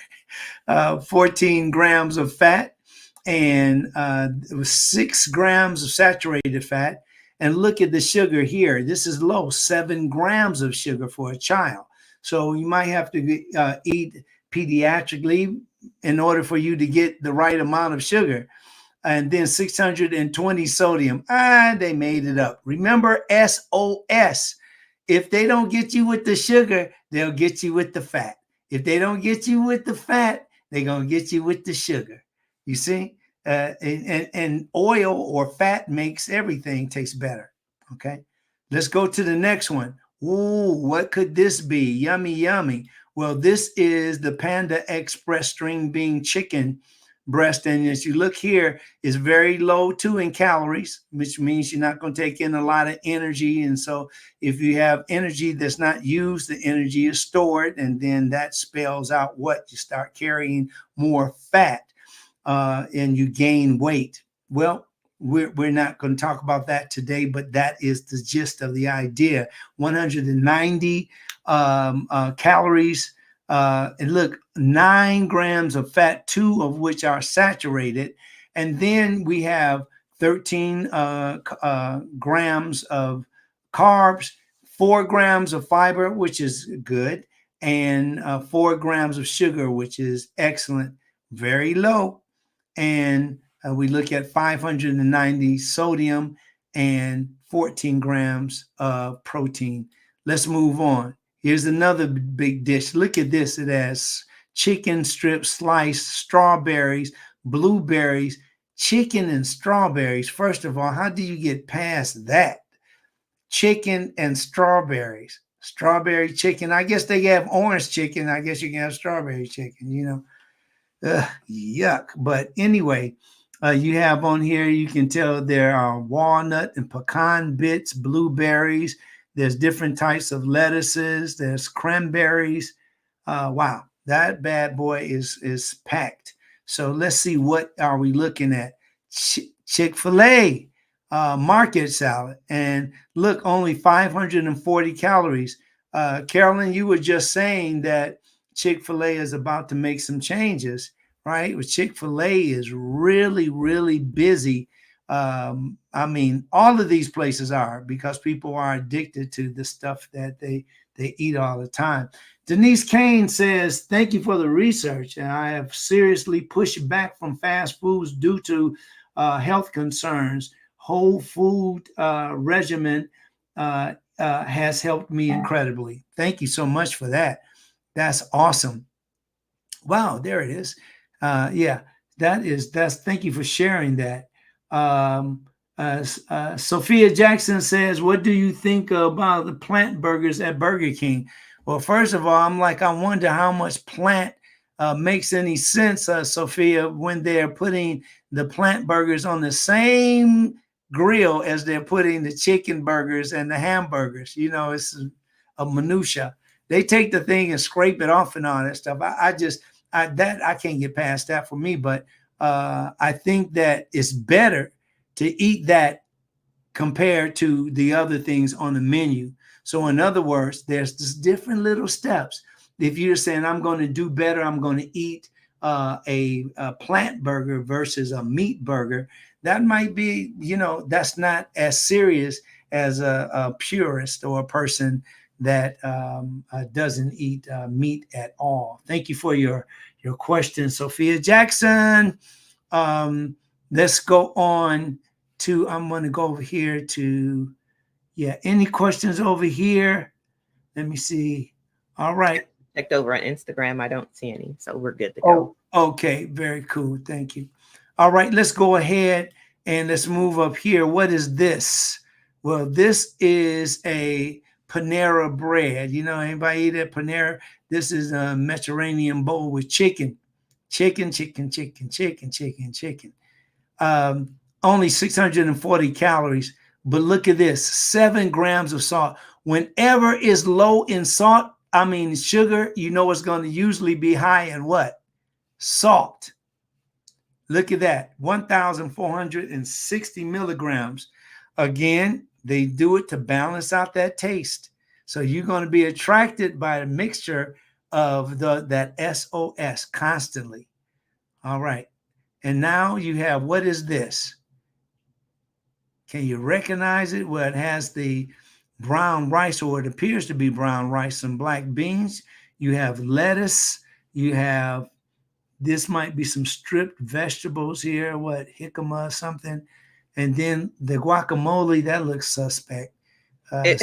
14 grams of fat, and it was 6 grams of saturated fat. And look at the sugar here. This is low, 7 grams of sugar for a child. So you might have to eat pediatrically in order for you to get the right amount of sugar. And then 620 sodium. They made it up. Remember SOS. If they don't get you with the sugar, they'll get you with the fat. If they don't get you with the fat, they're going to get you with the sugar. You see? And oil or fat makes everything taste better. Okay. Let's go to the next one. Ooh, what could this be? Yummy, yummy. Well, this is the Panda Express string bean chicken breast. And as you look here, it's very low too in calories, which means you're not going to take in a lot of energy. And so if you have energy that's not used, the energy is stored, and then that spells out what? You start carrying more fat. And you gain weight. Well, we're not going to talk about that today, but that is the gist of the idea. 190 calories. And look, 9 grams of fat, 2 of which are saturated. And then we have 13 grams of carbs, 4 grams of fiber, which is good, and 4 grams of sugar, which is excellent, very low. And we look at 590 sodium and 14 grams of protein. Let's move on. Here's another big dish. Look at this. It has chicken strip slice, strawberries, blueberries, chicken and strawberries. First of all, how do you get past that? Chicken and strawberries. Strawberry chicken. I guess they have orange chicken. I guess you can have strawberry chicken, you know. Yuck. But anyway, you have on here, you can tell there are walnut and pecan bits, blueberries. There's different types of lettuces. There's cranberries. Wow, that bad boy is packed. So let's see, what are we looking at? Chick-fil-A market salad. And look, only 540 calories. Carolyn, you were just saying that Chick-fil-A is about to make some changes, right? Well, Chick-fil-A is really, really busy. I mean, all of these places are, because people are addicted to the stuff that they eat all the time. Denise Kane says, thank you for the research. And I have seriously pushed back from fast foods due to health concerns. Whole food regimen has helped me incredibly. Thank you so much for that. That's awesome. Wow, there it is. Yeah, that's thank you for sharing that. Sophia Jackson says, what do you think about the plant burgers at Burger King? Well, first of all, I wonder how much plant makes any sense, Sophia, when they're putting the plant burgers on the same grill as they're putting the chicken burgers and the hamburgers. You know, it's a minutia. They take the thing and scrape it off and all that stuff. I can't get past that for me. But I think that it's better to eat that compared to the other things on the menu. So in other words, there's just different little steps. If you're saying I'm going to do better, I'm going to eat a plant burger versus a meat burger, that might be, that's not as serious as a purist or a person that doesn't eat meat at all. Thank you for your question, Sophia Jackson. Let's go on to, I'm going to go over here to, any questions over here? Let me see. All right. Checked over on Instagram. I don't see any, so we're good to go. Oh, okay. Very cool. Thank you. All right, let's go ahead and let's move up here. What is this? Well, this is a Panera bread. You know, anybody eat at Panera? This is a Mediterranean bowl with chicken, chicken, chicken, chicken, chicken, chicken, chicken. Um, Only 640 calories. But look at this, 7 grams of salt. Whenever it's low in salt, I mean sugar, you know it's going to usually be high in what? Salt. Look at that, 1,460 milligrams. Again, they do it to balance out that taste. So you're going to be attracted by a mixture of that SOS constantly. All right. And now you have, what is this? Can you recognize it? Well, it has the brown rice, or it appears to be brown rice and black beans. You have lettuce. You have, this might be some stripped vegetables here, what, jicama, something. And then the guacamole, that looks suspect. It,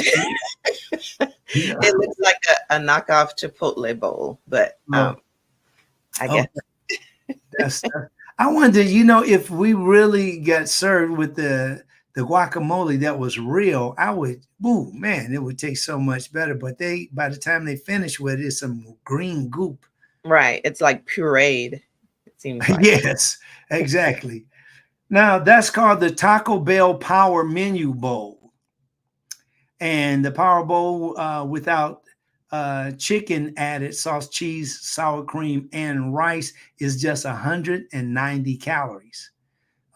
Yeah. it looks like a knockoff Chipotle bowl, but I guess. That's, I wonder, you know, if we really got served with the guacamole that was real, I would, ooh, man, it would taste so much better. But they, by the time they finish with it, it's some green goop. Right. It's like pureed, it seems like. Yes, exactly. Now that's called the Taco Bell Power Menu Bowl. And the Power Bowl without chicken added, sauce, cheese, sour cream, and rice is just 190 calories.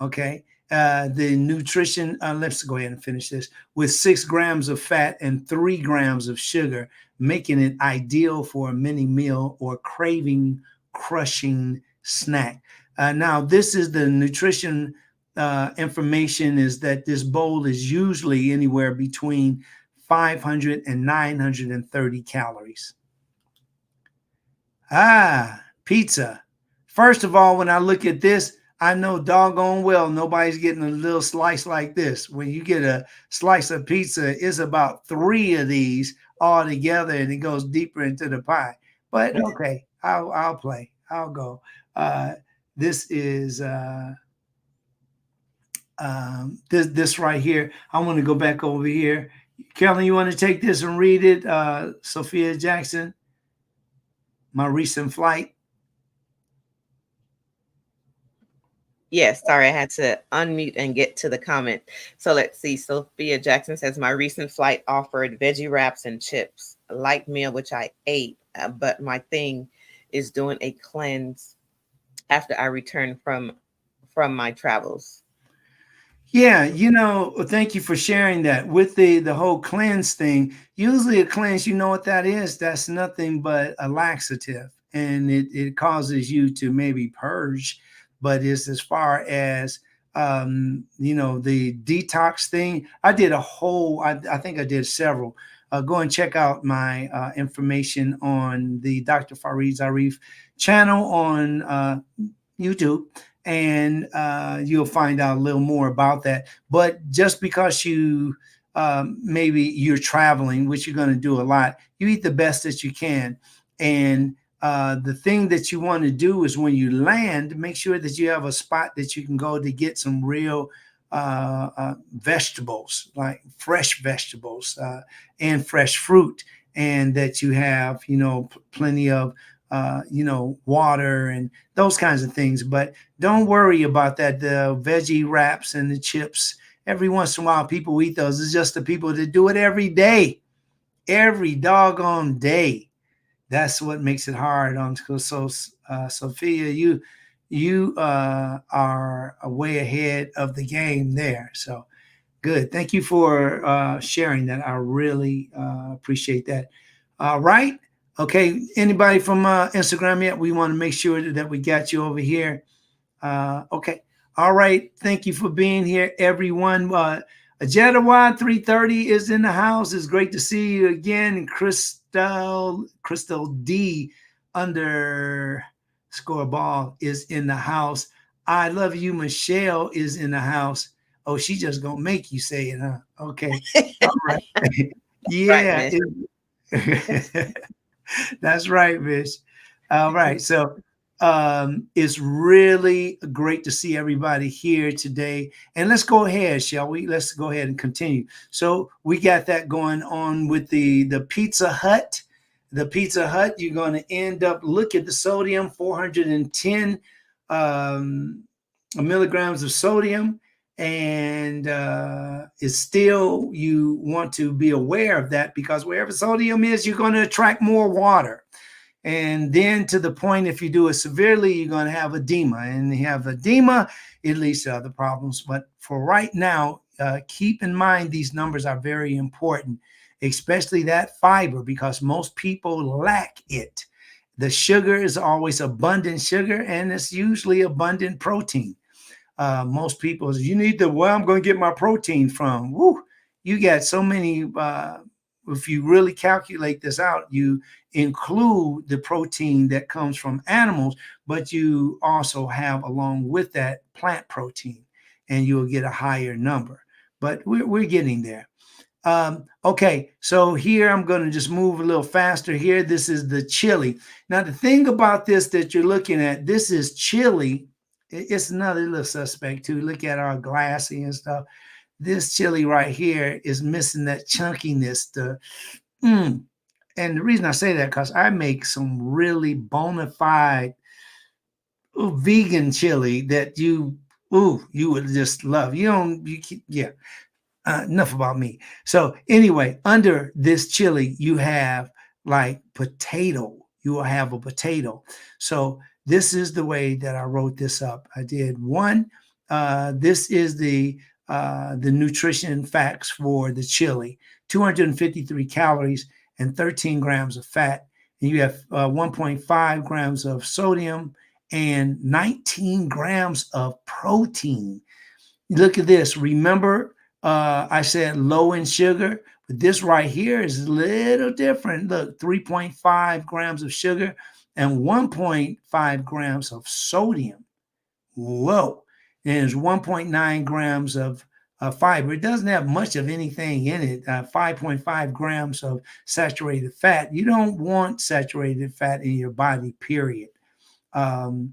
Okay. The nutrition, let's go ahead and finish this, with 6 grams of fat and 3 grams of sugar, making it ideal for a mini meal or craving crushing snack. Now, this is the nutrition information, is that this bowl is usually anywhere between 500 and 930 calories. Pizza. First of all, when I look at this, I know doggone well nobody's getting a little slice like this. When you get a slice of pizza, it's about 3 of these all together, and it goes deeper into the pie. But okay, I'll play. I'll go. This is this right here. I want to go back over here. Kelly, you want to take this and read it? Sophia Jackson, my recent flight. Yes, sorry, I had to unmute and get to the comment. So let's see. Sophia Jackson says, my recent flight offered veggie wraps and chips, a light meal, which I ate. But my thing is doing a cleanse after I return from my travels. Yeah, you know, thank you for sharing that. With the whole cleanse thing, usually a cleanse, you know what that is? That's nothing but a laxative, and it causes you to maybe purge. But it's as far as you know, the detox thing. I did a whole, I think I did several. Go and check out my information on the Dr. Fareed Zarif channel on YouTube, and you'll find out a little more about that. But just because you maybe you're traveling, which you're going to do a lot, you eat the best that you can. And the thing that you want to do is when you land, make sure that you have a spot that you can go to get some real vegetables, like fresh vegetables and fresh fruit, and that you have, you know, plenty of you know, water and those kinds of things. But don't worry about that. The veggie wraps and the chips, every once in a while, people eat those. It's just the people that do it every day, every doggone day. That's what makes it hard on. So Sophia, you are way ahead of the game there. So good. Thank you for sharing that. I really appreciate that. All right. Okay. Anybody from Instagram yet? We want to make sure that we got you over here. Okay. All right. Thank you for being here, everyone. Jetawa 330 is in the house. It's great to see you again. And Crystal D underscore ball is in the house. I love you, Michelle, is in the house. Oh, she just gonna make you say it, huh? Okay. All right. Yeah. Right, That's right, Miss. All right. So It's really great to see everybody here today. And let's go ahead, shall we? Let's go ahead and continue. So we got that going on with the Pizza Hut. The Pizza Hut, you're going to end up, look at the sodium, 410 milligrams of sodium. And it's still, you want to be aware of that, because wherever sodium is, you're going to attract more water. And then to the point, if you do it severely, you're going to have edema. And you have edema, it leads to other problems. But for right now, keep in mind these numbers are very important, especially that fiber, because most people lack it. The sugar is always abundant sugar, and it's usually abundant protein. Most people, you need to, where I'm going to get my protein from. Woo, you got so many. If you really calculate this out, you include the protein that comes from animals, but you also have along with that plant protein, and you'll get a higher number. But we're getting there. Okay, so here I'm going to just move a little faster here. This is the chili. Now, the thing about this that you're looking at, this is chili. It's another little suspect too. Look at our glassy and stuff. This chili right here is missing that chunkiness. And the reason I say that, because I make some really bona fide vegan chili that you would just love. Yeah. Enough about me. So anyway, under this chili, you have like potato. You will have a potato. So this is the way that I wrote this up. I did one. This is the nutrition facts for the chili: 253 calories and 13 grams of fat. And you have 1.5 grams of sodium and 19 grams of protein. Look at this. Remember, I said low in sugar, but this right here is a little different. Look, 3.5 grams of sugar and 1.5 grams of sodium. Whoa. And there's 1.9 grams of fiber. It doesn't have much of anything in it. 5.5 grams of saturated fat. You don't want saturated fat in your body, period. And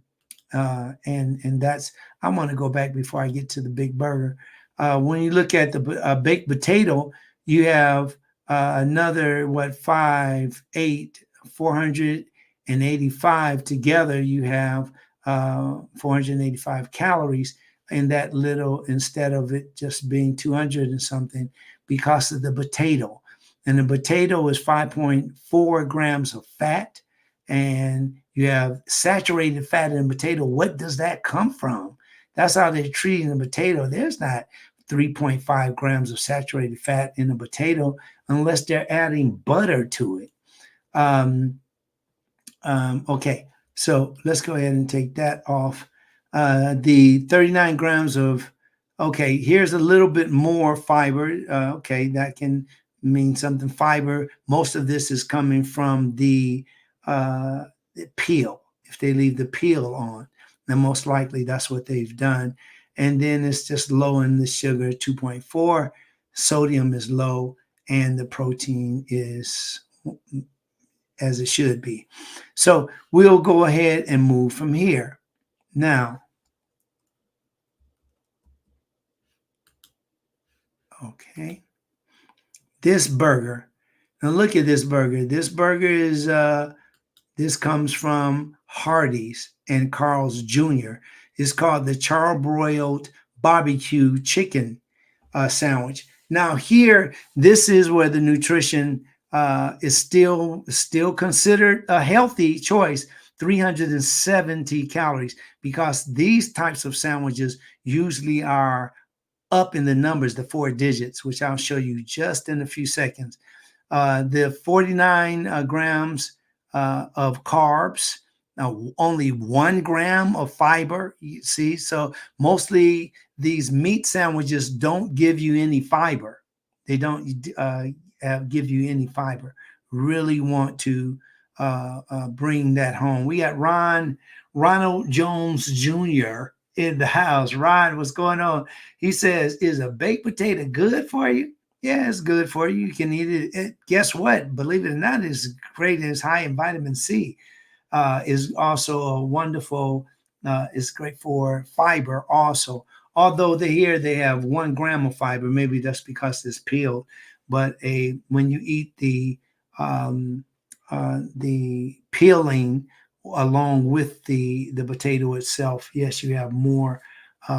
that's, I'm going to go back before I get to the big burger. When you look at the baked potato, you have another, 485 together. You have 485 calories in that little, instead of it just being 200 and something, because of the potato. And the potato is 5.4 grams of fat, and you have saturated fat in the potato. What does that come from? That's how they're treating the potato. There's not 3.5 grams of saturated fat in the potato unless they're adding butter to it. Okay, so let's go ahead and take that off. The 39 grams of, okay, here's a little bit more fiber. Okay, that can mean something. Fiber, most of this is coming from the peel. If they leave the peel on, then most likely that's what they've done. And then it's just low in the sugar, 2.4. Sodium is low, and the protein is as it should be. So we'll go ahead and move from here. Now, okay, this burger. Now look at this burger. This burger is, this comes from Hardee's and Carl's Jr. It's called the charbroiled barbecue chicken sandwich. Now here, this is where the nutrition is still considered a healthy choice, 370 calories, because these types of sandwiches usually are up in the numbers, the 4 digits, which I'll show you just in a few seconds. The 49 grams of carbs, only 1 gram of fiber, you see. So mostly these meat sandwiches don't give you any fiber. They don't give you any fiber. Really want to bring that home. We got Ronald Jones Jr. in the house. Ron, what's going on? He says, is a baked potato good for you? Yeah, it's good for you. You can eat it. Guess what? Believe it or not, it's great. It's high in vitamin C. is also a wonderful, it's great for fiber also. Although they have 1 gram of fiber, maybe that's because it's peeled. But when you eat the peeling along with the potato itself, yes, you have more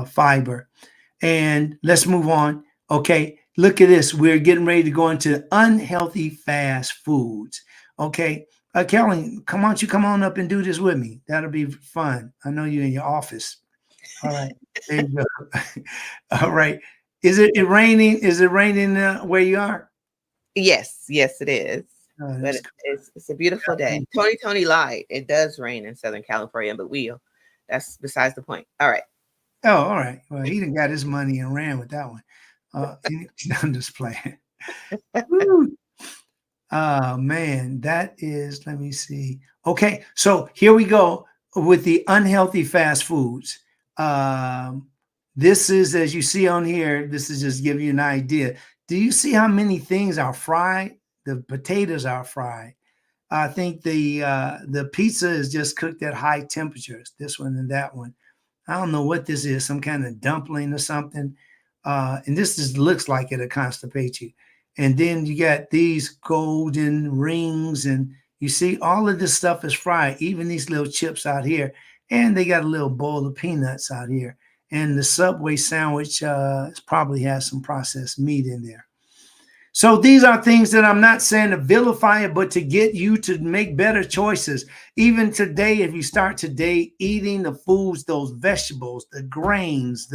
fiber. And let's move on. Okay, look at this. We're getting ready to go into unhealthy fast foods. Okay, Kelly, come on up and do this with me. That'll be fun. I know you're in your office. All right, there you go. All right. It raining? Is it raining where you are? Yes, yes, it is. But That's it's a beautiful day. Tony lied. It does rain in Southern California, but that's besides the point. All right. Oh, all right. Well, he done got his money and ran with that one. I'm just playing. Woo. Man, that is, let me see. Okay, so here we go with the unhealthy fast foods. This is, as you see on here, this is just give you an idea. Do you see how many things are fried? The potatoes are fried. I think the pizza is just cooked at high temperatures. This one and that one. I don't know what this is, some kind of dumpling or something. And this just looks like it'll constipate you. And then you got these golden rings, and you see all of this stuff is fried, even these little chips out here. And they got a little bowl of peanuts out here. And the Subway sandwich probably has some processed meat in there. So these are things that I'm not saying to vilify it, but to get you to make better choices. Even today, if you start today eating the foods, those vegetables, the grains,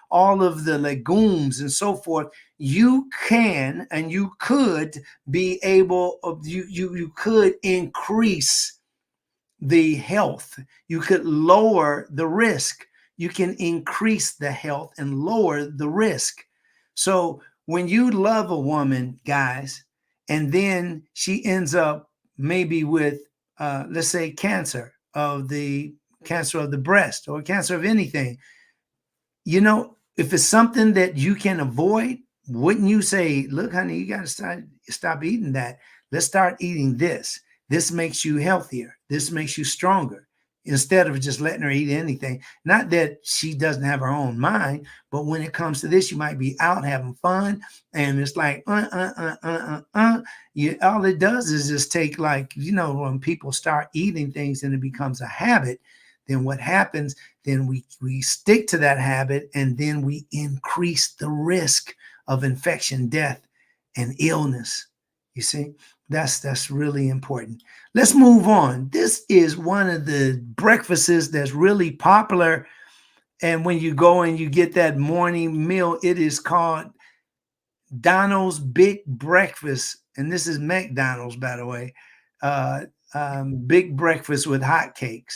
all of the legumes and so forth, you can and you could be able, you could increase the health. You could lower the risk. You can increase the health and lower the risk. So when you love a woman, guys, and then she ends up maybe with, let's say, cancer of the breast or cancer of anything, if it's something that you can avoid, wouldn't you say, look, honey, you got to stop eating that. Let's start eating this. This makes you healthier. This makes you stronger. Instead of just letting her eat anything. Not that she doesn't have her own mind, but when it comes to this, you might be out having fun, and it's like, all it does is just take, like, when people start eating things and it becomes a habit, then what happens, then we stick to that habit, and then we increase the risk of infection, death, and illness. You see, that's really important. Let's move on. This is one of the breakfasts that's really popular. And when you go and you get that morning meal, it is called Donald's Big Breakfast. And this is McDonald's, by the way. Big breakfast with hotcakes.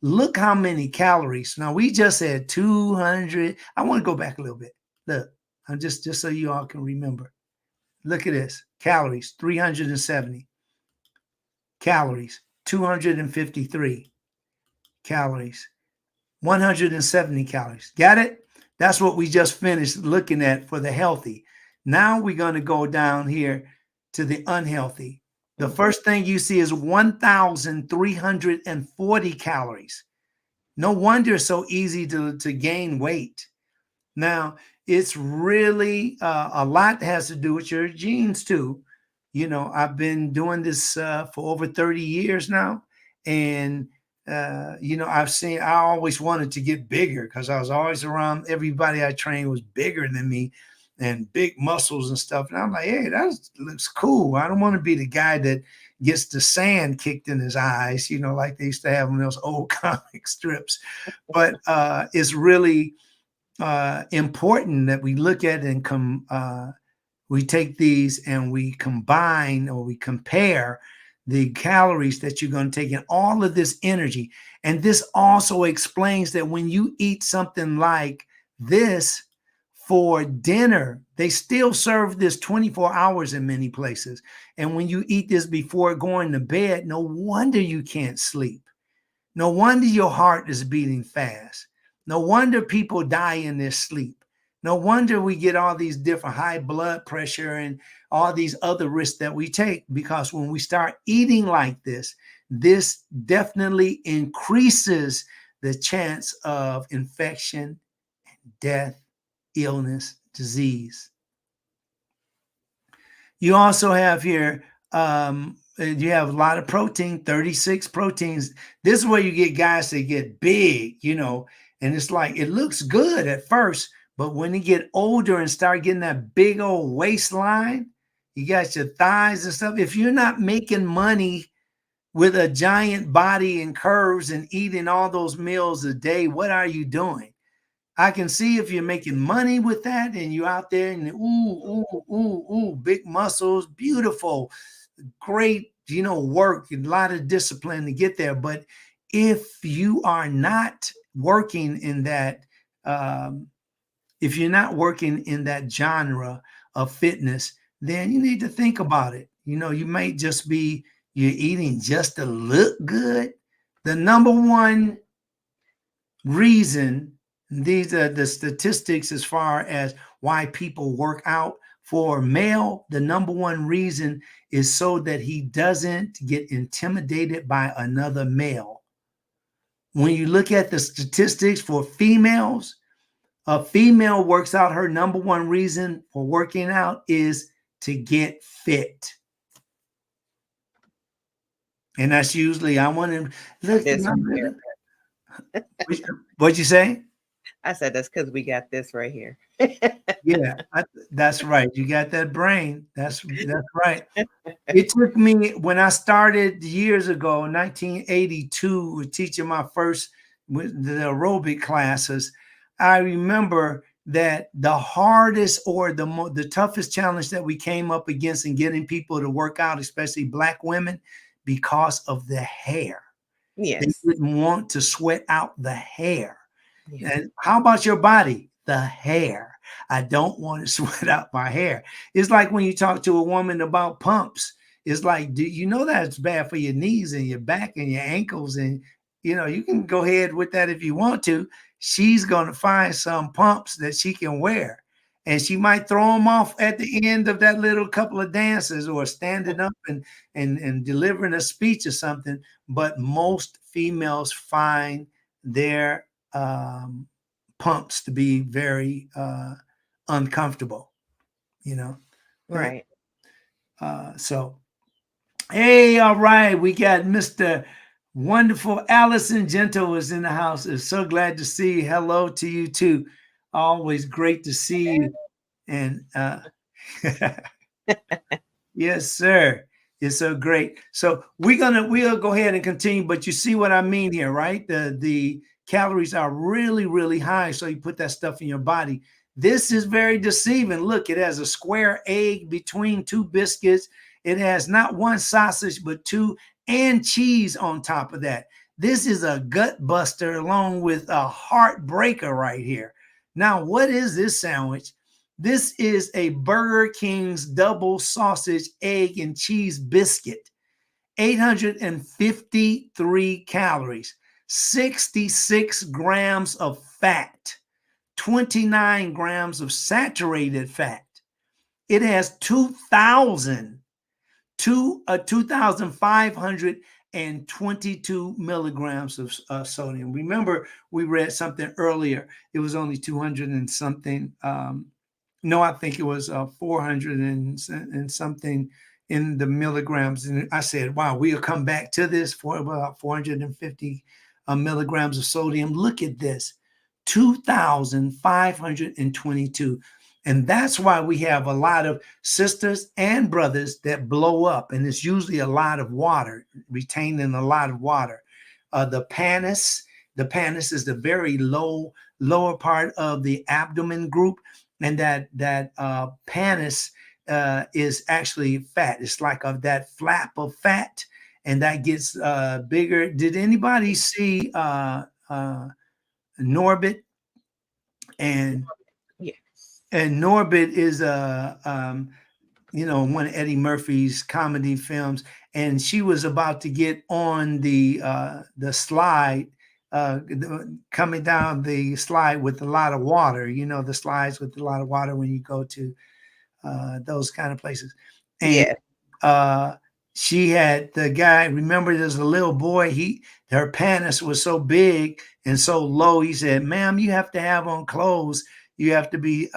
Look how many calories. Now, we just had 200. I want to go back a little bit. Look, I'm just so you all can remember. Look at this. Calories, 370. Calories, 253. Calories, 170 calories. Got it? That's what we just finished looking at for the healthy. Now we're going to go down here to the unhealthy. The first thing you see is 1,340 calories. No wonder it's so easy to gain weight. Now, it's really a lot has to do with your genes too. I've been doing this for over 30 years now. And, I always wanted to get bigger because I was always around everybody I trained was bigger than me and big muscles and stuff. And I'm like, hey, that looks cool. I don't want to be the guy that gets the sand kicked in his eyes, like they used to have in those old comic strips. But it's really important that we look at and we take these and we combine or we compare the calories that you're going to take in all of this energy. And this also explains that when you eat something like this for dinner, they still serve this 24 hours in many places. And when you eat this before going to bed, no wonder you can't sleep. No wonder your heart is beating fast. No wonder people die in their sleep. No wonder we get all these different high blood pressure and all these other risks that we take, because when we start eating like this, this definitely increases the chance of infection, death, illness, disease. You also have here, you have a lot of protein, 36 proteins. This is where you get guys that get big, and it's like it looks good at first, but when you get older and start getting that big old waistline, you got your thighs and stuff. If you're not making money with a giant body and curves and eating all those meals a day, what are you doing? I can see if you're making money with that and you're out there and big muscles, beautiful, great, work, a lot of discipline to get there. But if you are not working in that, if you're not working in that genre of fitness, then you need to think about it. You might just be, you're eating just to look good. The number one reason, these are the statistics as far as why people work out. For male, the number one reason is so that he doesn't get intimidated by another male. When you look at the statistics for females, a female works out, her number one reason for working out is to get fit. And that's usually, I want to look. What'd you say? I said that's because we got this right here. Yeah, that's right. You got that brain. That's right. It took me, when I started years ago, 1982, teaching my first the aerobic classes. I remember that the hardest or the toughest challenge that we came up against in getting people to work out, especially Black women, because of the hair. Yes. They didn't want to sweat out the hair. Yes. And how about your body? The hair. I don't want to sweat out my hair. It's like when you talk to a woman about pumps. It's like, do you know that's bad for your knees and your back and your ankles? And, you can go ahead with that if you want to. She's going to find some pumps that she can wear. And she might throw them off at the end of that little couple of dances or standing up and delivering a speech or something. But most females find their pumps to be very uncomfortable, Right. So, hey, all right, we got Mr. Wonderful Allison Gentle is in the house. I'm so glad to see you. Hello to you too. Always great to see you. And yes, sir. It's so great. So we'll go ahead and continue, but you see what I mean here, right? The calories are really, really high. So you put that stuff in your body. This is very deceiving. Look, it has a square egg between two biscuits. It has not one sausage, but two, and cheese on top of that. This is a gut buster along with a heartbreaker right here. Now, what is this sandwich? This is a Burger King's double sausage, egg, and cheese biscuit. 853 calories, 66 grams of fat, 29 grams of saturated fat. It has 2,522 milligrams of sodium. Remember, we read something earlier. It was only 200 and something. No, I think it was 400 and something in the milligrams. And I said, wow, we'll come back to this for about 450 milligrams of sodium. Look at this, 2,522. And that's why we have a lot of sisters and brothers that blow up. And it's usually a lot of water, retaining a lot of water. The pannus is the very lower part of the abdomen group. And that pannus is actually fat. It's like that flap of fat, and that gets bigger. Did anybody see Norbit? And yes, and Norbit is one of Eddie Murphy's comedy films, and she was about to get on the slide. Coming down the slide with a lot of water, the slides with a lot of water when you go to those kind of places. And she had the guy, remember there's a little boy, her panties was so big and so low. He said, ma'am, you have to have on clothes. You have to be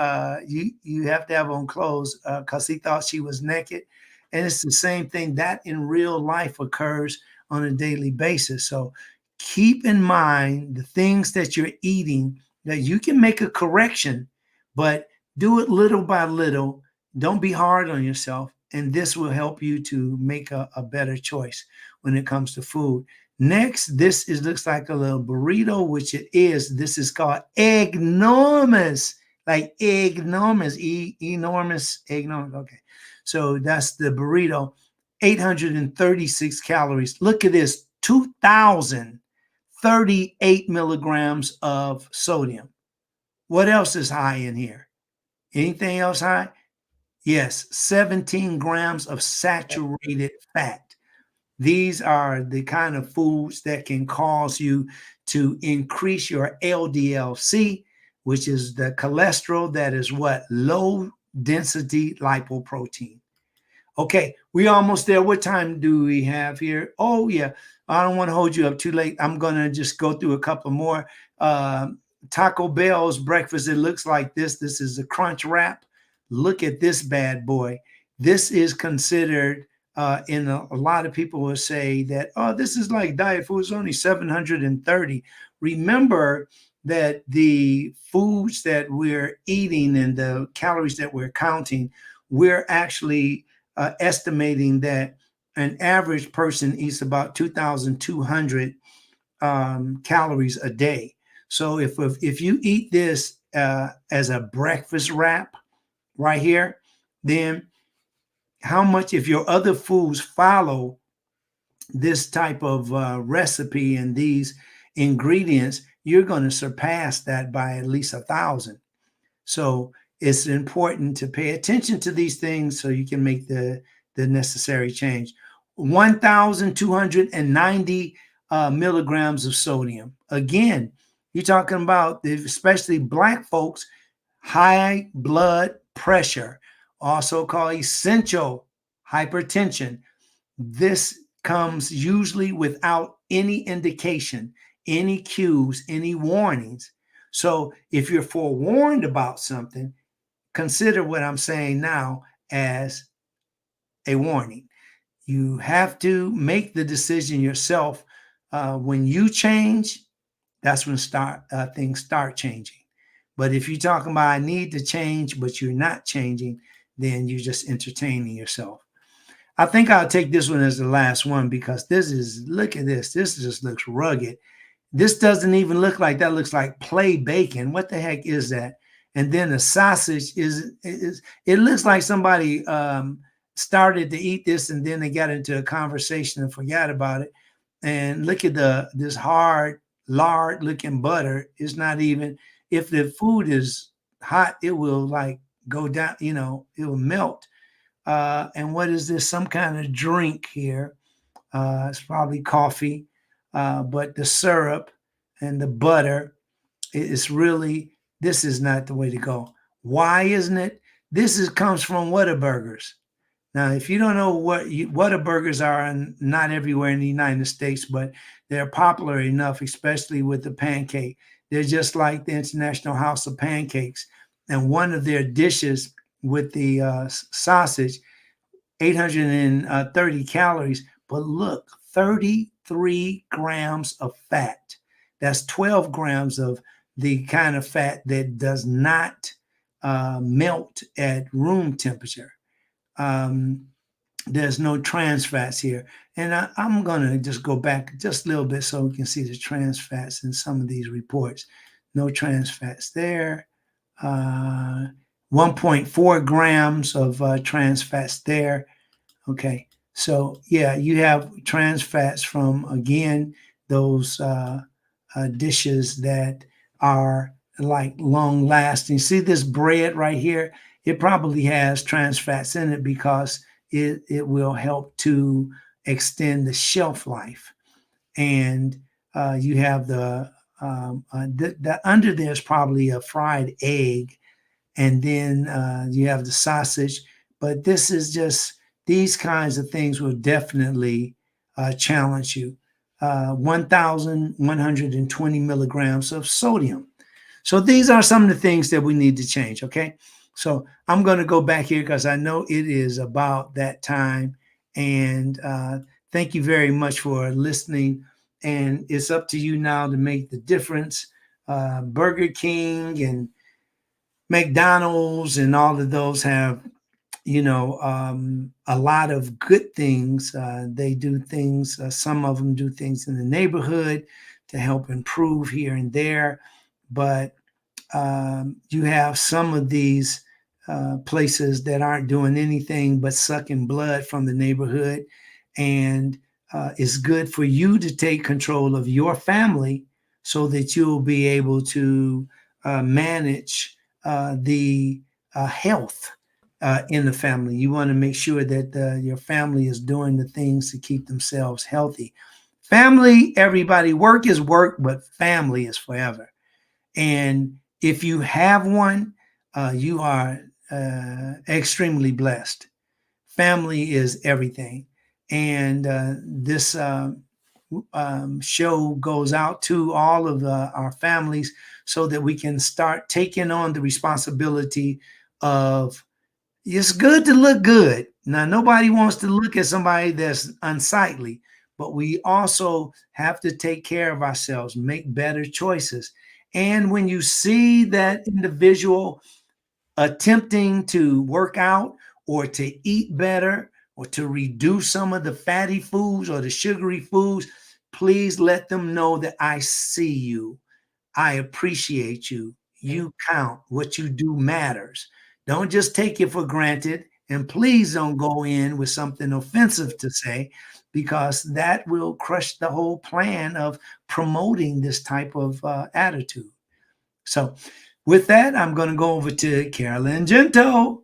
you have to have on clothes because he thought she was naked. And it's the same thing that in real life occurs on a daily basis. So keep in mind the things that you're eating, that you can make a correction, but do it little by little. Don't be hard on yourself. And this will help you to make a better choice when it comes to food. Next, this looks like a little burrito, which it is. This is called enormous, like enormous, enormous, enormous. Okay, so that's the burrito. 836 calories. Look at this, 2,038 milligrams of sodium. What else is high in here? Anything else high? Yes, 17 grams of saturated fat. These are the kind of foods that can cause you to increase your LDL-C, which is the cholesterol that is what? Low density lipoprotein. Okay, we almost there. What time do we have here? Oh, yeah. I don't want to hold you up too late. I'm going to just go through a couple more. Taco Bell's breakfast, it looks like this. This is a crunch wrap. Look at this bad boy. This is considered, in a lot of people will say that, oh, this is like diet food. It's only 730. Remember that the foods that we're eating and the calories that we're counting, we're actually estimating that an average person eats about 2,200 calories a day. So if you eat this as a breakfast wrap right here, then how much, if your other foods follow this type of recipe and these ingredients, you're going to surpass that by at least 1,000. So it's important to pay attention to these things so you can make the necessary change. 1,290 milligrams of sodium. Again, you're talking about, especially Black folks, high blood pressure, also called essential hypertension. This comes usually without any indication, any cues, any warnings. So if you're forewarned about something, consider what I'm saying now as a warning. You have to make the decision yourself. When you change, that's when things start changing. But if you're talking about I need to change, but you're not changing, then you're just entertaining yourself. I think I'll take this one as the last one because look at this. This just looks rugged. This doesn't even look like that. Looks like play bacon. What the heck is that? And then the sausage it looks like somebody started to eat this and then they got into a conversation and forgot about it. And look at this hard lard looking butter. It's not even, if the food is hot, it will like go down, it will melt. And what is this? Some kind of drink here. It's probably coffee, but the syrup and the butter, it's really, this is not the way to go. Why isn't it? Comes from Whataburgers. Now, if you don't know what Whataburgers are, and not everywhere in the United States, but they're popular enough, especially with the pancake. They're just like the International House of Pancakes. And one of their dishes with the sausage, 830 calories, but look, 33 grams of fat. That's 12 grams of the kind of fat that does not melt at room temperature. There's no trans fats here. And I'm going to just go back just a little bit so we can see the trans fats in some of these reports. No trans fats there. 1.4 grams of trans fats there. Okay. So, yeah, you have trans fats from, again, those dishes that are like long lasting. See this bread right here? It probably has trans fats in it because it will help to extend the shelf life. And you have the under there's probably a fried egg, and then you have the sausage. But this is just These kinds of things will definitely challenge you. 1,120 milligrams of sodium. So these are some of the things that we need to change. Okay. So I'm going to go back here because I know it is about that time. And thank you very much for listening. And it's up to you now to make the difference. Burger King and McDonald's and all of those have, a lot of good things. They do things, some of them do things in the neighborhood to help improve here and there. But you have some of these places that aren't doing anything but sucking blood from the neighborhood. And it's good for you to take control of your family so that you'll be able to manage the health in the family. You want to make sure that your family is doing the things to keep themselves healthy. Family, everybody, work is work, but family is forever. And if you have one, you are extremely blessed. Family is everything. And this show goes out to all of our families so that we can start taking on the responsibility of it's good to look good. Now, nobody wants to look at somebody that's unsightly, but we also have to take care of ourselves, make better choices. And when you see that individual attempting to work out or to eat better or to reduce some of the fatty foods or the sugary foods, please let them know that I see you. I appreciate you. You count. What you do matters. Don't just take it for granted. And please don't go in with something offensive to say, because that will crush the whole plan of promoting this type of attitude. So, with that, I'm going to go over to Carolyn Gento.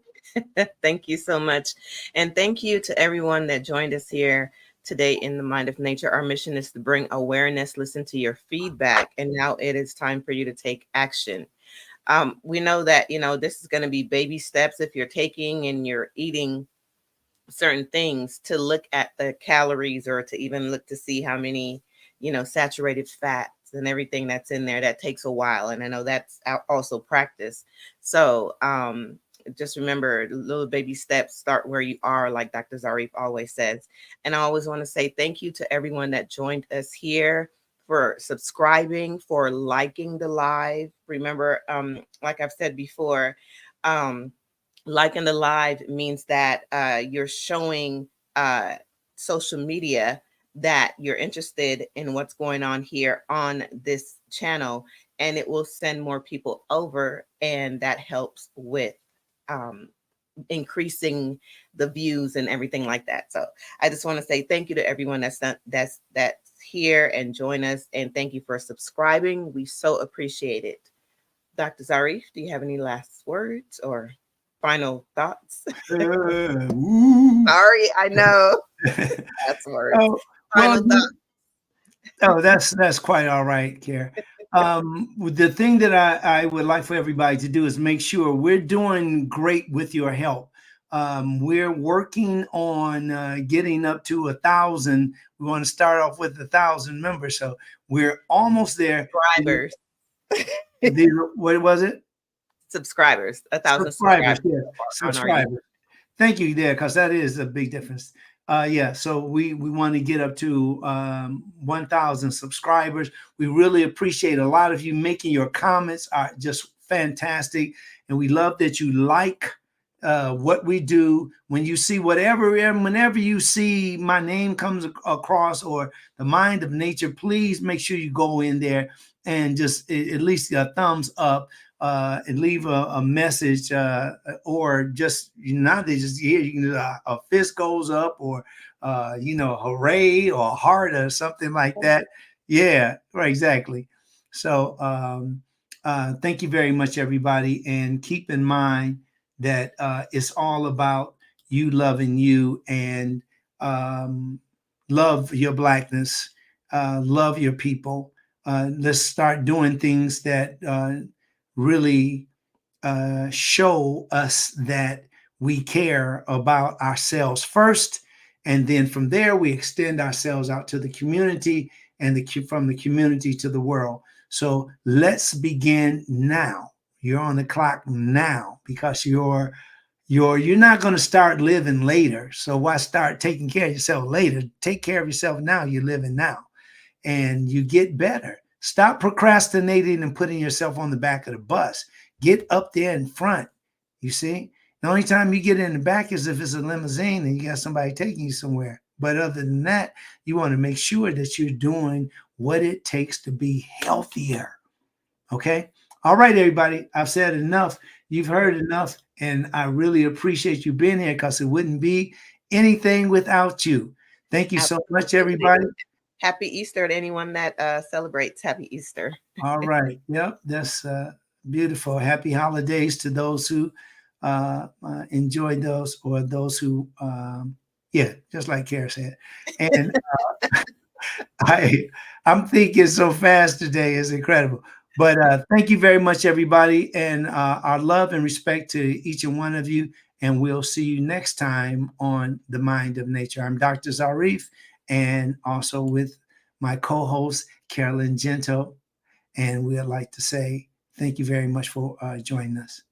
Thank you so much. And thank you to everyone that joined us here today in the Mind of Nature. Our mission is to bring awareness, listen to your feedback, and now it is time for you to take action. We know that, this is going to be baby steps if you're taking and you're eating certain things, to look at the calories or to even look to see how many, saturated fats and everything that's in there. That takes a while. And I know that's also practice. So, just remember, little baby steps, start where you are, like Dr. Zarif always says. And I always want to say thank you to everyone that joined us here, for subscribing, for liking the live. Remember, like I've said before, liking the live means that you're showing social media that you're interested in what's going on here on this channel, and it will send more people over, and that helps with um, increasing the views and everything like that. So I just want to say thank you to everyone that's here and join us, and thank you for subscribing. We so appreciate it. Dr. Zarif, do you have any last words or final thoughts? Sorry, I know. That's words. Oh, well, Final thoughts. oh, that's quite all right, Care. The thing that I would like for everybody to do is make sure we're doing great with your help. We're working on getting up to 1,000. We want to start off with 1,000 members, so we're almost there. Subscribers. What was it? Subscribers. 1,000 Subscribers, subscribers yeah, on our YouTube. subscribers. Thank you there, because that is a big difference. Yeah, so we want to get up to 1,000 subscribers. We really appreciate a lot of you making your comments are just fantastic, and we love that you like what we do. When you see whenever you see my name comes across or the Mind of Nature, please make sure you go in there and just at least a thumbs up. And leave a message, or just now they just hear you can a fist goes up, or hooray, or a heart or something like that. Yeah, right, exactly. So thank you very much, everybody, and keep in mind that it's all about you loving you, and love your blackness, love your people. Let's start doing things that really show us that we care about ourselves first. And then from there, we extend ourselves out to the community and from the community to the world. So let's begin now. You're on the clock now because you're not going to start living later. So why start taking care of yourself later? Take care of yourself now. You're living now and you get better. Stop procrastinating and putting yourself on the back of the bus. Get up there in front. You see, the only time you get in the back is if it's a limousine and you got somebody taking you somewhere. But other than that, you want to make sure that you're doing what it takes to be healthier. Okay. All right, everybody. I've said enough. You've heard enough. And I really appreciate you being here because it wouldn't be anything without you. Thank you so much, everybody. Happy Easter to anyone that celebrates. Happy Easter. All right. Yep. That's beautiful. Happy holidays to those who enjoyed those or those who, yeah, just like Kara said. And I'm thinking so fast today. It's incredible. But thank you very much, everybody. And our love and respect to each and one of you. And we'll see you next time on The Mind of Nature. I'm Dr. Zarif, and also with my co-host, Carolyn Gento. And we'd like to say thank you very much for joining us.